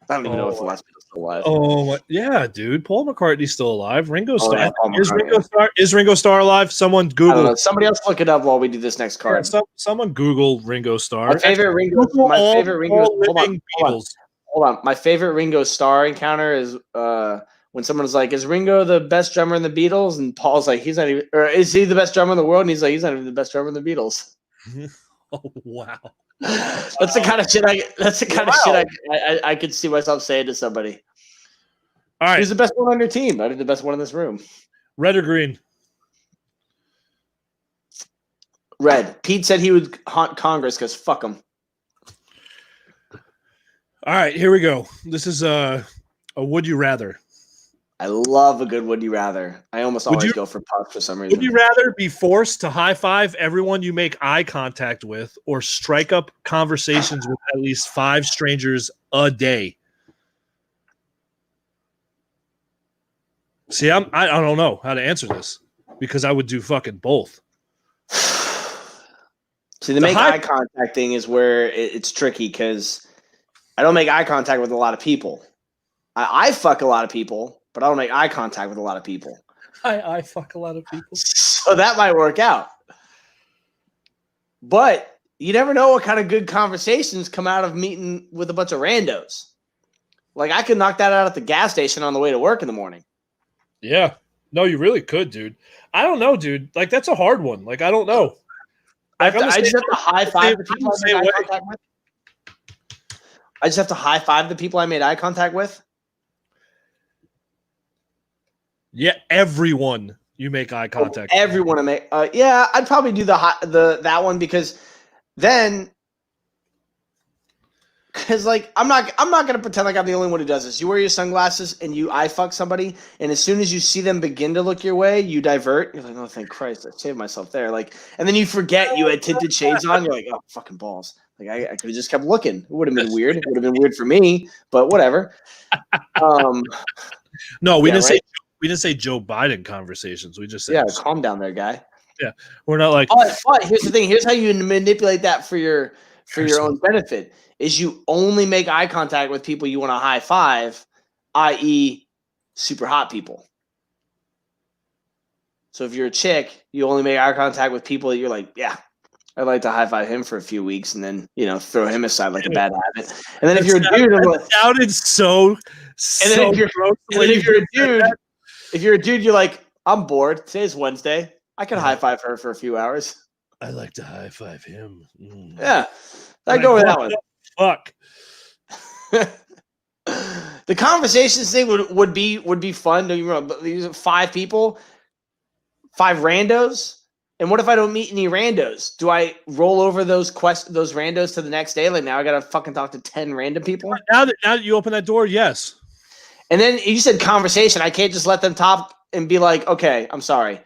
I don't even know if the last Beatle's still alive. Oh, yeah, dude. Paul McCartney's still alive. Ringo Starr. Is Ringo Starr alive? Someone Google. I don't know. Somebody else look it up while we do this next card. Yeah, someone Google Ringo Starr. My favorite Ringo. Hold on. My favorite Ringo Starr encounter is when someone's like, "Is Ringo the best drummer in the Beatles?" And Paul's like, "He's not even." Or is he the best drummer in the world? And he's like, "He's not even the best drummer in the Beatles." Oh wow. That's the kind of shit I could see myself saying to somebody. All right. Who's the best one on your team? I think the best one in this room. Red or green? Red. Pete said he would haunt Congress because fuck them. All right, here we go. This is a would you rather. I love a good would you rather. I almost always go for puck for some reason. Would you rather be forced to high five everyone you make eye contact with, or strike up conversations with at least 5 strangers a day? See, I don't know how to answer this because I would do fucking both. See, the make eye contact thing is where it's tricky because I don't make eye contact with a lot of people. I fuck a lot of people, but I don't make eye contact with a lot of people. I fuck a lot of people. So that might work out. But you never know what kind of good conversations come out of meeting with a bunch of randos. Like, I could knock that out at the gas station on the way to work in the morning. Yeah. No, you really could, dude. I don't know, dude. Like, that's a hard one. Like, I don't know. Like, I just have to high five the people I made eye contact with. I just have to high five the people I made eye contact with. Yeah, everyone you make eye contact. Everyone I make. Yeah, I'd probably do that one because then, because like I'm not gonna pretend like I'm the only one who does this. You wear your sunglasses and you eye fuck somebody, and as soon as you see them begin to look your way, you divert. You're like, oh, thank Christ, I saved myself there. Like, and then you forget you had tinted shades on. You're like, oh, fucking balls. Like I could have just kept looking. It would have been weird. It would have been weird for me, but whatever. No, we didn't say. We didn't say Joe Biden conversations. We just said, calm down there, guy. Yeah, we're not like. But here's the thing. Here's how you manipulate that for your own benefit. Is you only make eye contact with people you want to high five, i.e., super hot people. So if you're a chick, you only make eye contact with people that you're like, yeah, I'd like to high five him for a few weeks, and then throw him aside like a bad habit. And then if you're a dude, it sounded so. And then if you're a dude, you're like, I'm bored. Today's Wednesday. I can high five her for a few hours. I like to high five him. Yeah, I go with that one. Fuck. The conversations thing would be fun. Don't you remember? But these are 5 people, 5 randos. And what if I don't meet any randos? Do I roll over those randos to the next day? Like, now I gotta fucking talk to 10 random people. Now that you open that door, yes. And then you said conversation. I can't just let them talk and be like, okay, I'm sorry.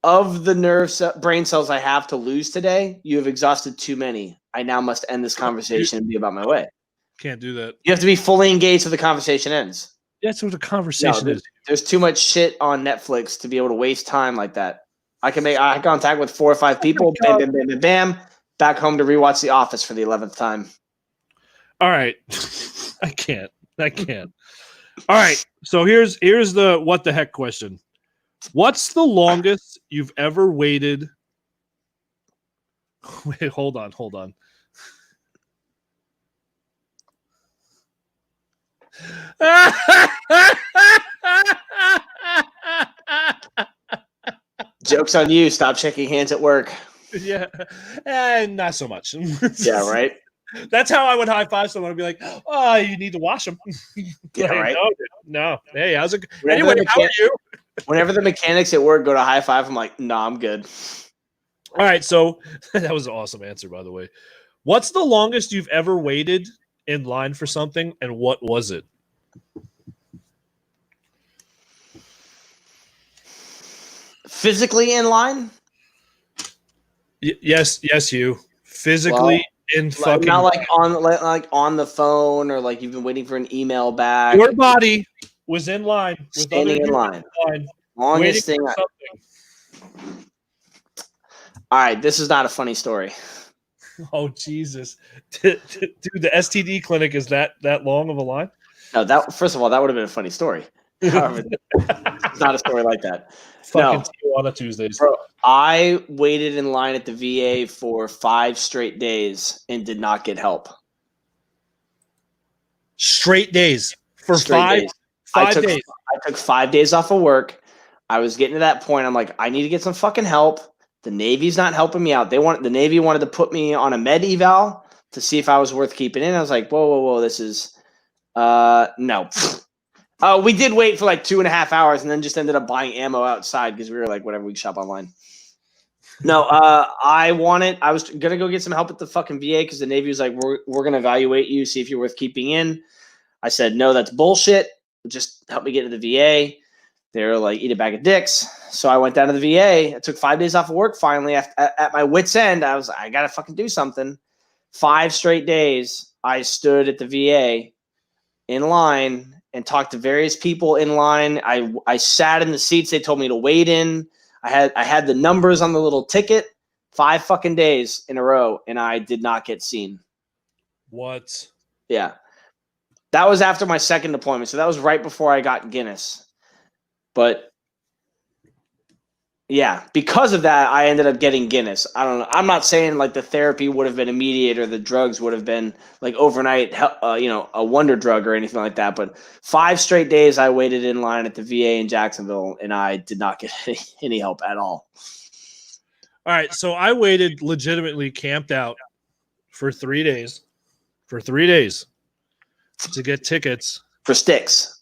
Of the brain cells I have to lose today, you have exhausted too many. I now must end this conversation and be about my way. Can't do that. You have to be fully engaged so the conversation ends. That's what the conversation is. There's too much shit on Netflix to be able to waste time like that. I can make eye contact with 4 or 5 people. Bam, bam, bam, bam, bam. Back home to rewatch The Office for the 11th time. All right. I can't. All right. So here's the what the heck question. What's the longest you've ever waited? Wait, hold on. Joke's on you. Stop shaking hands at work. Yeah. Not so much. Yeah, right? That's how I would high five someone and be like, oh, you need to wash them. Yeah, right? No. Hey, how's it? Anyway, how are you? Whenever the mechanics at work go to high five, I'm like, no, I'm good. All right, so that was an awesome answer, by the way. What's the longest you've ever waited in line for something, and what was it? Physically in line? Yes, you. Physically in fucking. Not like on the phone or like you've been waiting for an email back. Your body was in line. Standing in line. Longest thing. All right, this is not a funny story. Oh, Jesus. Dude, the STD clinic is that long of a line? No, first of all, that would have been a funny story. It's not a story like that. Fucking Tijuana Tuesdays. Bro, I waited in line at the VA for 5 straight days and did not get help. Straight days? For five days? I took 5 days off of work. I was getting to that point. I'm like, I need to get some fucking help. The Navy's not helping me out. The Navy wanted to put me on a med eval to see if I was worth keeping in. I was like, whoa. This is no. We did wait for like 2.5 hours and then just ended up buying ammo outside because we were like, whatever, we can shop online. No, I was gonna go get some help at the fucking VA because the Navy was like, we're gonna evaluate you, see if you're worth keeping in. I said, no, that's bullshit. Just help me get to the VA. They were like, eat a bag of dicks. So I went down to the VA. I took 5 days off of work. Finally, at my wit's end, I gotta fucking do something. 5 straight days, I stood at the VA in line and talked to various people in line. I sat in the seats they told me to wait in. I had the numbers on the little ticket 5 fucking days in a row, and I did not get seen. What? Yeah. That was after my second deployment. So that was right before I got Guinness. But yeah, because of that, I ended up getting Guinness. I don't know. I'm not saying like the therapy would have been immediate or the drugs would have been like overnight, a wonder drug or anything like that. But 5 straight days I waited in line at the VA in Jacksonville, and I did not get any help at all. All right, so I waited legitimately camped out for 3 days. For 3 days to get tickets For Styx,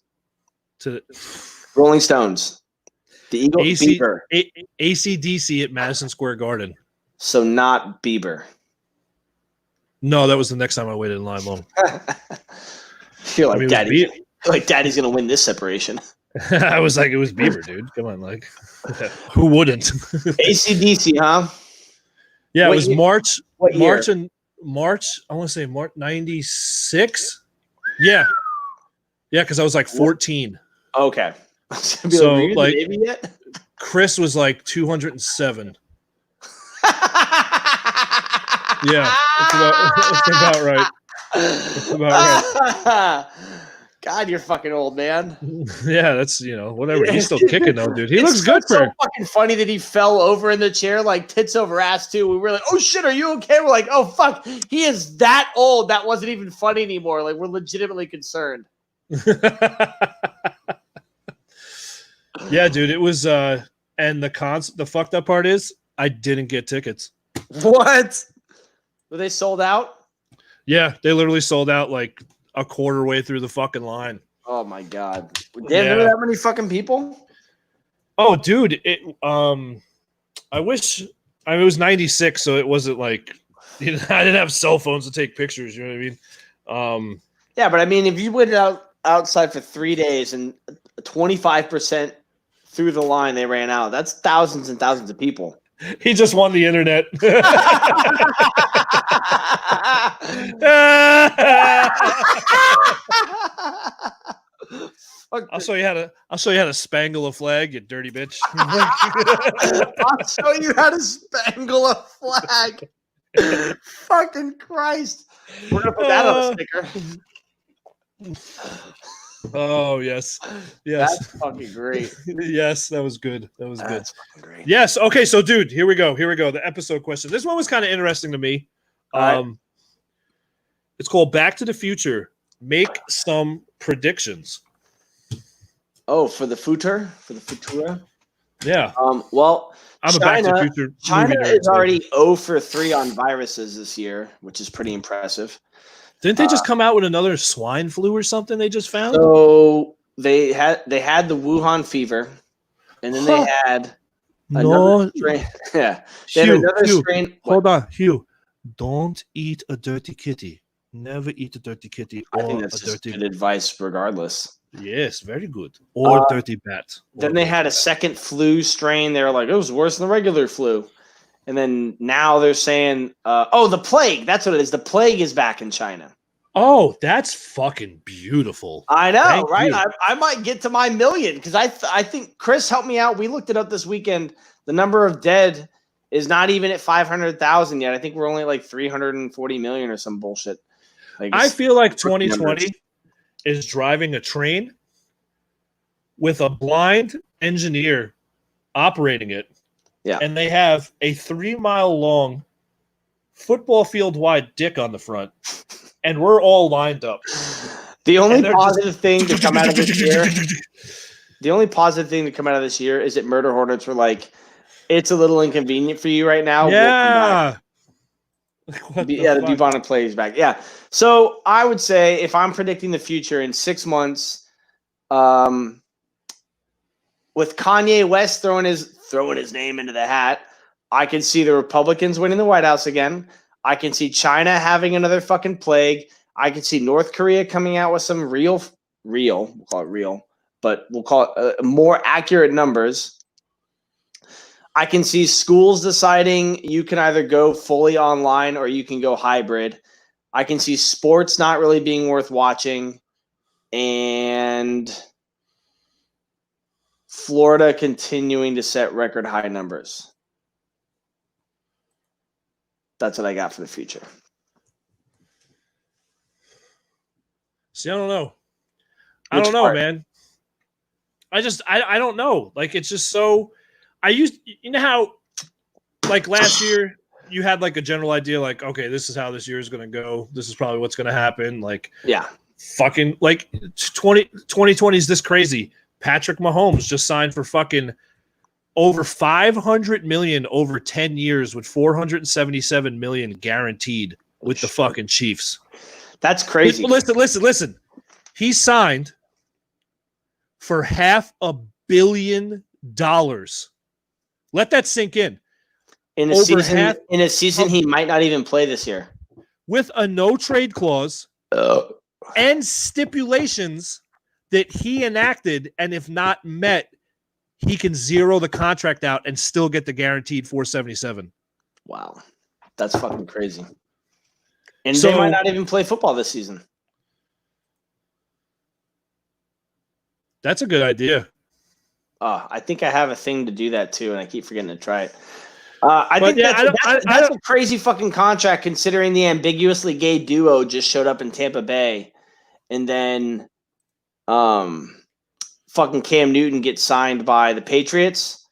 to Rolling Stones, the Eagle, Bieber. AC/DC at Madison Square Garden. So not Bieber. No, that was the next time I waited in line long. Feel like Daddy's gonna win this separation. I was like, it was Bieber, dude. Come on, like, who wouldn't? AC/DC, huh? Yeah, What it was year? March. What year? March. I want to say March '96. Yeah, because I was like 14. Okay. So, were you in the like- Navy yet? Chris was like 207. Yeah, that's about right. That's about right. God, you're fucking old, man. Yeah, that's whatever. He's still kicking though, dude. He It's looks good so for. fucking funny that he fell over in the chair like tits over ass too. We were like, "Oh shit, are you okay?" We're like, "Oh fuck, he is that old." That wasn't even funny anymore. Like we're legitimately concerned. Yeah, dude. It was. And the fucked up part is I didn't get tickets. What? Were they sold out? Yeah, they literally sold out like a quarter way through the fucking line. Oh my god! Damn, there were that many fucking people. Oh, dude. I wish. I mean, it was '96, so it wasn't like I didn't have cell phones to take pictures. You know what I mean? Yeah, but I mean, if you waited outside for 3 days and 25% through the line they ran out, that's thousands and thousands of people. He just won the internet. I'll show you how to spangle a flag, you dirty bitch. I'll show you how to spangle a flag. Fucking Christ. We're going to put that on a sticker. Oh, yes. That's fucking great. Yes, that was good. That's fucking great. Yes. Okay, so dude, here we go. The episode question. This one was kind of interesting to me. Right. It's called Back to the Future. Make some predictions. Oh, for the Futura? Yeah. Well, I'm a Back to the Future. China movie nerd, is already 0 for 3 on viruses this year, which is pretty impressive. Didn't they just come out with another swine flu or something they just found? So they had the Wuhan fever, and then they had another strain. Yeah, they had another strain. Hold on, Hugh. Don't eat a dirty kitty. Never eat a dirty kitty. I think that's just good advice, regardless. Yes, very good. Or dirty bat. Then they had a second flu strain. They were like, it was worse than the regular flu. And then now they're saying, the plague. That's what it is. The plague is back in China. Oh, that's fucking beautiful. I know, Thank right? you. I might get to my million because I think Chris helped me out. We looked it up this weekend. The number of dead is not even at 500,000 yet. I think we're only like 340 million or some bullshit. Like, I feel like 2020 is driving a train with a blind engineer operating it. Yeah. And they have a 3-mile long football field wide dick on the front. And we're all lined up. The only positive thing to come out of this year, is that Murder Hornets were like, it's a little inconvenient for you right now. Yeah. The bubonic plague is back. Yeah. So I would say if I'm predicting the future in 6 months, with Kanye West throwing his name into the hat, I can see the Republicans winning the White House again. I can see China having another fucking plague. I can see North Korea coming out with some we'll call it real, but we'll call it more accurate numbers. I can see schools deciding you can either go fully online or you can go hybrid. I can see sports not really being worth watching, and Florida continuing to set record high numbers. That's what I got for the future. See, I don't know. I Which don't know, part? man. I don't know. Like, it's just so. You know how, like last year, you had like a general idea, like, okay, this is how this year is going to go. This is probably what's going to happen. Like, Yeah. fucking, like 2020 is this crazy. Patrick Mahomes just signed for fucking over $500 million over 10 years with $477 million guaranteed with the fucking Chiefs. That's crazy. Listen. He signed for $500 million. Let that sink in. In a season, he might not even play this year. With a no trade clause and stipulations that he enacted, and if not met, he can zero the contract out and still get the guaranteed 477. Wow. That's fucking crazy. And they might not even play football this season. That's a good idea. I think I have a thing to do that too, and I keep forgetting to try it. I think that's a crazy fucking contract considering the ambiguously gay duo just showed up in Tampa Bay, and then fucking Cam Newton gets signed by the Patriots.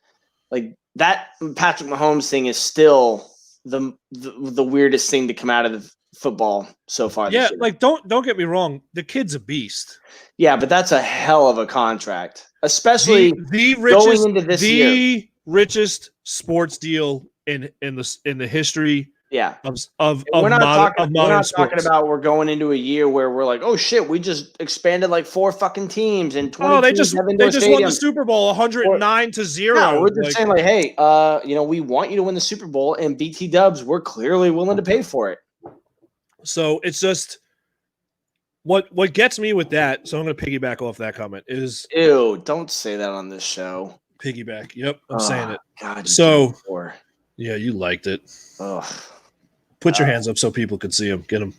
Like, that Patrick Mahomes thing is still the weirdest thing to come out of the football so far. Yeah, this year. like don't get me wrong, the kid's a beast. Yeah, but that's a hell of a contract, especially the richest, going into this year. Richest sports deal in the history. Yeah, of we're not modern talking about we're going into a year where we're like, oh shit, we just expanded like 4 fucking teams and 20 they just won the Super Bowl 109-0. No, we're just saying like, hey, we want you to win the Super Bowl, and BT Dubs, we're clearly willing to pay for it. So it's just what gets me with that. So I'm going to piggyback off that comment is, ew, don't say that on this show. Piggyback. Yep, I'm saying it. God, so yeah, you liked it. Ugh. Put your hands up so people can see them. Get them.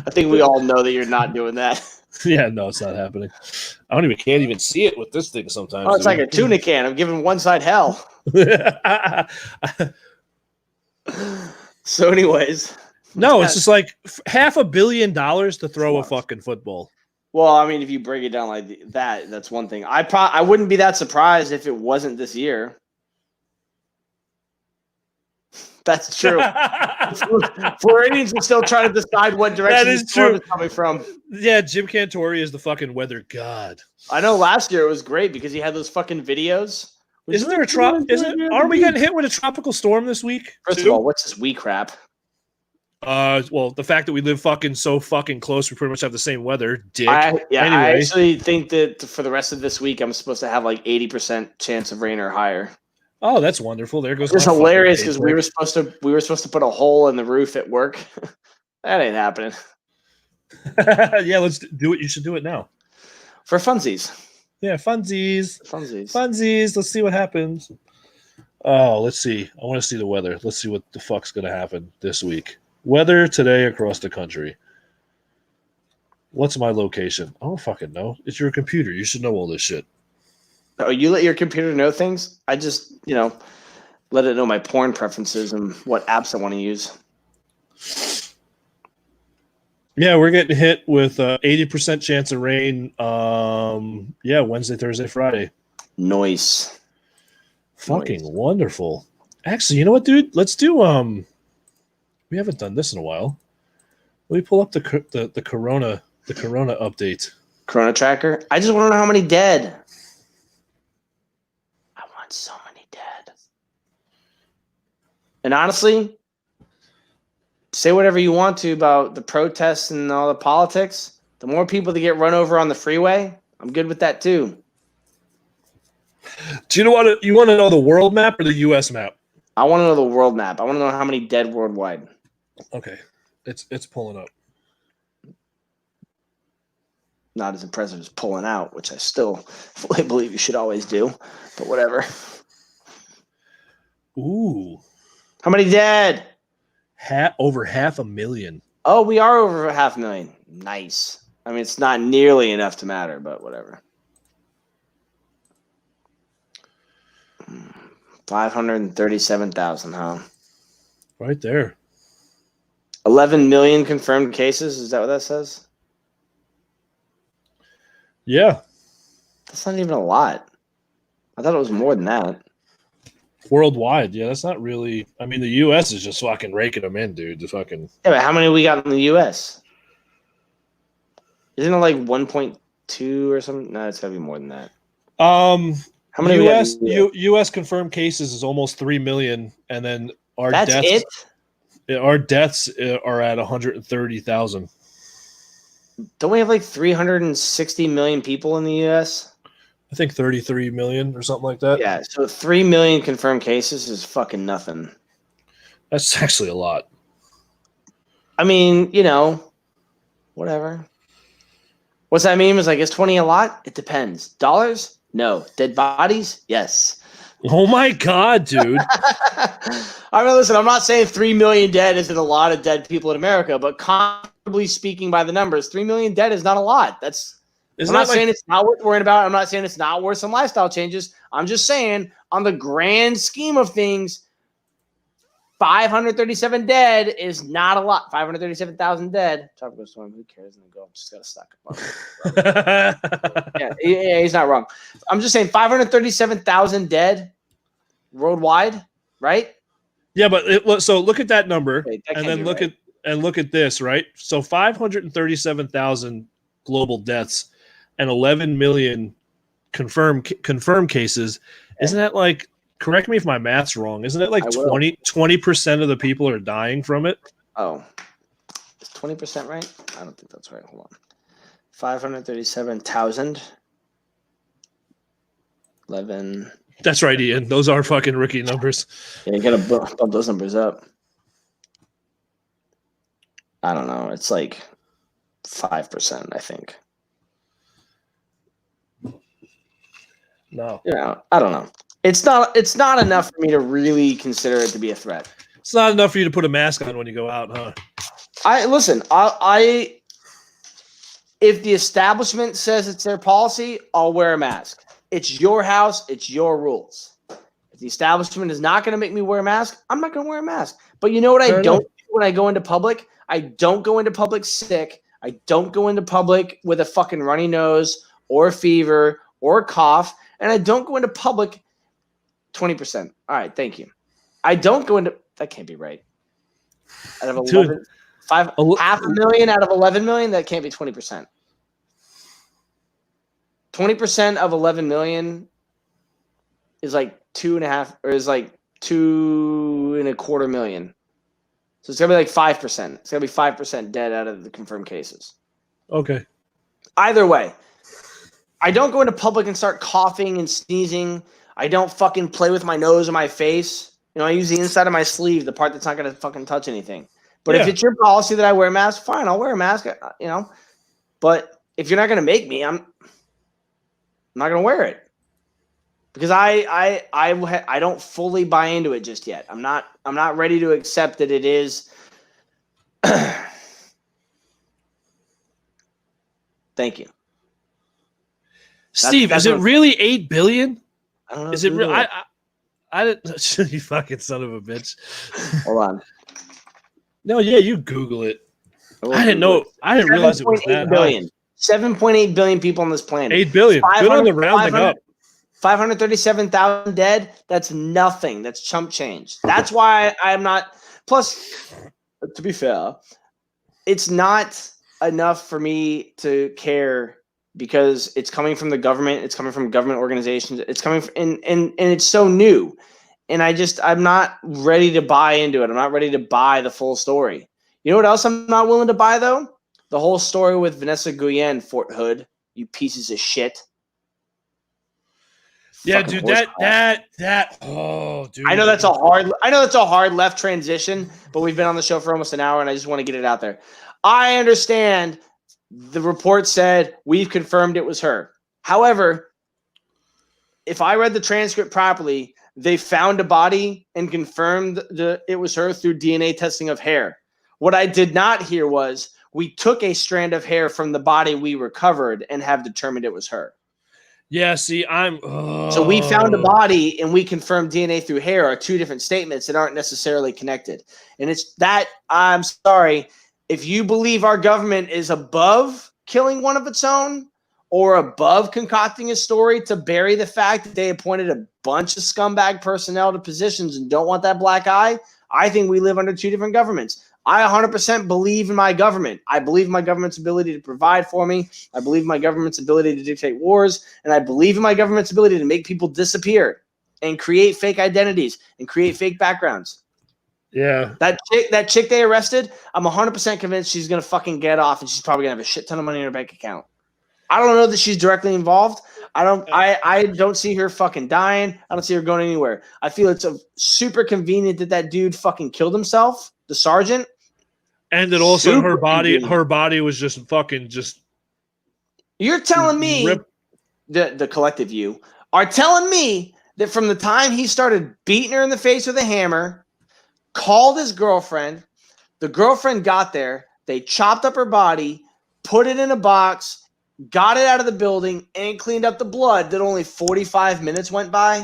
I think we all know that you're not doing that. Yeah, no, it's not happening. Can't even see it with this thing sometimes. Oh, it's like a tuna can. I'm giving one side hell. So anyways. No, it's just like $500 million to throw a fucking football. Well, I mean, if you break it down like that, that's one thing. I wouldn't be that surprised if it wasn't this year. That's true. Floridians are still trying to decide what direction the storm is coming from. Yeah, Jim Cantori is the fucking weather god. I know last year it was great because he had those fucking videos. Isn't there aren't we getting hit with a tropical storm this week? First of all, what's this wee crap? Well, the fact that we live so fucking close, we pretty much have the same weather, dick. Anyway. I actually think that for the rest of this week, I'm supposed to have like 80% chance of rain or higher. Oh, that's wonderful. There goes. It's hilarious because we were supposed to put a hole in the roof at work. That ain't happening. Yeah, let's do it. You should do it now for funsies. Yeah, funsies. Let's see what happens. Oh, let's see. I want to see the weather. Let's see what the fuck's gonna happen this week. Weather today across the country. What's my location? I don't fucking know. It's your computer. You should know all this shit. Oh, you let your computer know things? I just, let it know my porn preferences and what apps I want to use. Yeah, we're getting hit with 80% chance of rain. Wednesday, Thursday, Friday. Nice. Fucking wonderful. Actually, you know what, dude? Let's do we haven't done this in a while. Let me pull up the corona update. Corona tracker. I just want to know how many dead. I want so many dead. And honestly, say whatever you want to about the protests and all the politics. The more people that get run over on the freeway, I'm good with that too. Do you want to know the world map or the U.S. map? I want to know the world map. I want to know how many dead worldwide. Okay, it's pulling up. Not as impressive as pulling out, which I still fully believe you should always do, but whatever. Ooh, how many dead? Over 500,000. Oh, we are over 500,000. Nice. I mean, it's not nearly enough to matter, but whatever. 537,000, huh? Right there. 11 million confirmed cases. Is that what that says? Yeah. That's not even a lot. I thought it was more than that. Worldwide. Yeah, that's not really. I mean, the U.S. is just fucking raking them in, dude. The fucking. Yeah, but how many we got in the U.S.? Isn't it like 1.2 or something? No, it's got to be more than that. How many U.S. we got in the US? U.S. confirmed cases is almost 3 million, and then our That's deaths. it? Our deaths are at 130,000. Don't we have like 360 million people in the U.S.? I think 33 million or something like that. Yeah, so 3 million confirmed cases is fucking nothing. That's actually a lot. I mean, whatever. What's that mean? Is like, is 20 a lot? It depends. Dollars? No. Dead bodies? Yes. Oh my god, dude. I mean, listen, I'm not saying 3 million dead isn't a lot of dead people in America, but comparably speaking by the numbers, 3 million dead is not a lot. I'm not saying it's not worth worrying about. I'm not saying it's not worth some lifestyle changes. I'm just saying, on the grand scheme of things, 537 dead is not a lot. 537,000 dead. Tropical storm. Who cares? And go. Just got to stock up. Yeah, he's not wrong. I'm just saying 537,000 dead worldwide, right? Yeah, but so look at that number, Okay, that and can't then be right. look at this, right? So 537,000 global deaths and 11 million confirmed cases. Isn't that like? Correct me if my math's wrong. Isn't it like 20% of the people are dying from it? Oh, is 20% right? I don't think that's right. Hold on. 537,000. 11. That's right, Ian. Those are fucking rookie numbers. Yeah, you gotta bump those numbers up. I don't know. It's like 5%, I think. No. I don't know. It's not enough for me to really consider it to be a threat. It's not enough for you to put a mask on when you go out, huh? If the establishment says it's their policy, I'll wear a mask. It's your house, it's your rules. If the establishment is not going to make me wear a mask, I'm not going to wear a mask. But you know what I don't do when I go into public? I don't go into public sick. I don't go into public with a fucking runny nose or a fever or a cough. And I don't go into public 20%. All right, thank you. I don't go into – that can't be right. Out of 11 – half a million out of 11 million, that can't be 20%. 20% of 11 million is like 2.5 or is like 2.25 million. So it's gonna be like 5%. It's gonna be 5% dead out of the confirmed cases. Okay. Either way, I don't go into public and start coughing and sneezing. I don't fucking play with my nose or my face. I use the inside of my sleeve, the part that's not gonna fucking touch anything. But if it's your policy that I wear a mask, fine, I'll wear a mask. But if you're not gonna make me, I'm not gonna wear it because I don't fully buy into it just yet. I'm not ready to accept that it is. Thank you, Steve. Is it really 8 billion? I don't know. Is it real? I didn't. You fucking son of a bitch. Hold on. No, yeah, you Google it. I didn't know. I didn't realize it was that billion. High. 7.8 billion people on this planet. 8 billion. Good on the rounding up. 537,000 dead. That's nothing. That's chump change. That's why I'm not. Plus, to be fair, it's not enough for me to care because it's coming from the government. It's coming from government organizations. It's coming from, and it's so new. And I'm not ready to buy into it. I'm not ready to buy the full story. You know what else I'm not willing to buy, though? The whole story with Vanessa Guillen, Fort Hood. You pieces of shit. Yeah, dude, that. Oh, dude. I know that's a hard left transition, but we've been on the show for almost an hour, and I just want to get it out there. I understand the report said we've confirmed it was her. However, if I read the transcript properly, they found a body and confirmed it was her through DNA testing of hair. What I did not hear was we took a strand of hair from the body we recovered and have determined it was her. Yeah, see, So we found a body and we confirmed DNA through hair are two different statements that aren't necessarily connected. And it's that, I'm sorry, if you believe our government is above killing one of its own or above concocting a story to bury the fact that they appointed a bunch of scumbag personnel to positions and don't want that black eye, I think we live under two different governments. I 100% believe in my government. I believe in my government's ability to provide for me. I believe in my government's ability to dictate wars. And I believe in my government's ability to make people disappear and create fake identities and create fake backgrounds. Yeah. That chick they arrested, I'm 100% convinced she's going to fucking get off and she's probably going to have a shit ton of money in her bank account. I don't know that she's directly involved. I don't see her fucking dying. I don't see her going anywhere. I feel it's super convenient that dude fucking killed himself, the sergeant. And that also her body was just fucking just. You're telling me the collective you are telling me that from the time he started beating her in the face with a hammer, called his girlfriend, the girlfriend got there, they chopped up her body, put it in a box, got it out of the building, and cleaned up the blood, that only 45 minutes went by?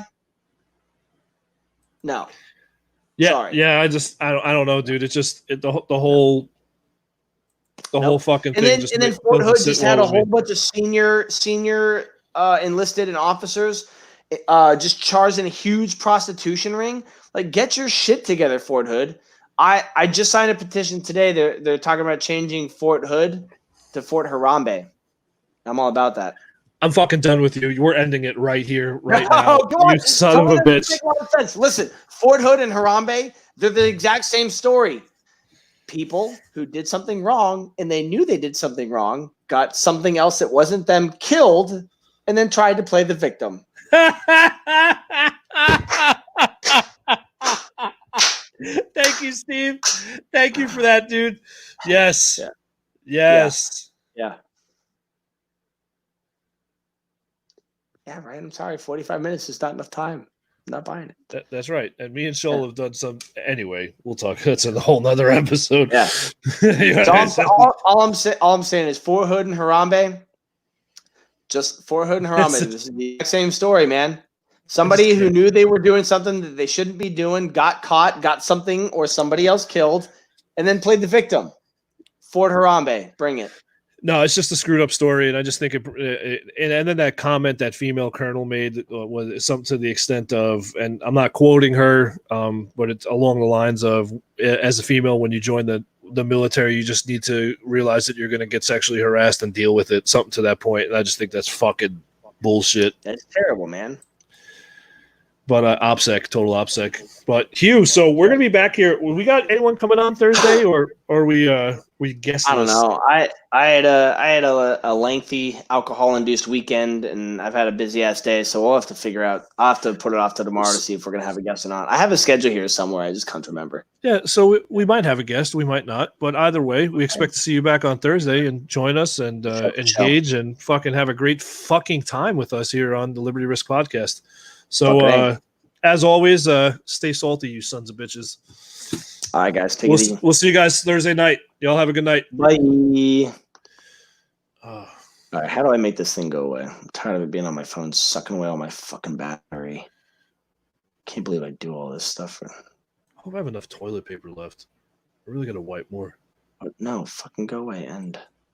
No. Yeah, sorry. Yeah, I don't know, dude. It's just the whole fucking thing. And then Fort Hood just had a whole bunch of senior enlisted and officers just charged in a huge prostitution ring. Like, get your shit together, Fort Hood. I just signed a petition today. They're talking about changing Fort Hood to Fort Harambe. I'm all about that. I'm fucking done with you. We're ending it right here, right now. You son of a bitch. Make a lot of sense. Listen, Fort Hood and Harambe, they're the exact same story. People who did something wrong and they knew they did something wrong got something else that wasn't them killed and then tried to play the victim. Thank you, Steve. Thank you for that, dude. Yes. Yeah. Yes. Yeah. Yeah, right. I'm sorry. 45 minutes is not enough time. I'm not buying it. That's right. And me and Shoal have done some. Anyway, we'll talk. That's a whole nother episode. Yeah. So all I'm saying is Fort Hood and Harambe. Just Fort Hood and Harambe. This is the exact same story, man. Somebody who knew they were doing something that they shouldn't be doing, got caught, got something or somebody else killed, and then played the victim. Fort Harambe. Bring it. No, it's just a screwed up story, and I just think and then that comment that female colonel made was something to the extent of, and I'm not quoting her, but it's along the lines of, as a female, when you join the military, you just need to realize that you're going to get sexually harassed and deal with it, something to that point. And I just think that's fucking bullshit. That's terrible, man. But OPSEC, total OPSEC. But Hugh, so we're gonna be back here. We got anyone coming on Thursday, or we guessing? I don't know. I had a lengthy alcohol induced weekend, and I've had a busy ass day, so we'll have to figure out. I'll have to put it off to tomorrow to see if we're gonna have a guest or not. I have a schedule here somewhere. I just can't remember. Yeah, so we might have a guest, we might not, but either way, we expect to see you back on Thursday and join us and engage and fucking have a great fucking time with us here on the Liberty Risk Podcast. So, as always, stay salty, you sons of bitches. All right, guys. Take it easy. We'll see you guys Thursday night. Y'all have a good night. Bye. All right, how do I make this thing go away? I'm tired of it being on my phone, sucking away all my fucking battery. Can't believe I do all this stuff. I hope I have enough toilet paper left. I really got to wipe more. No, fucking go away. End.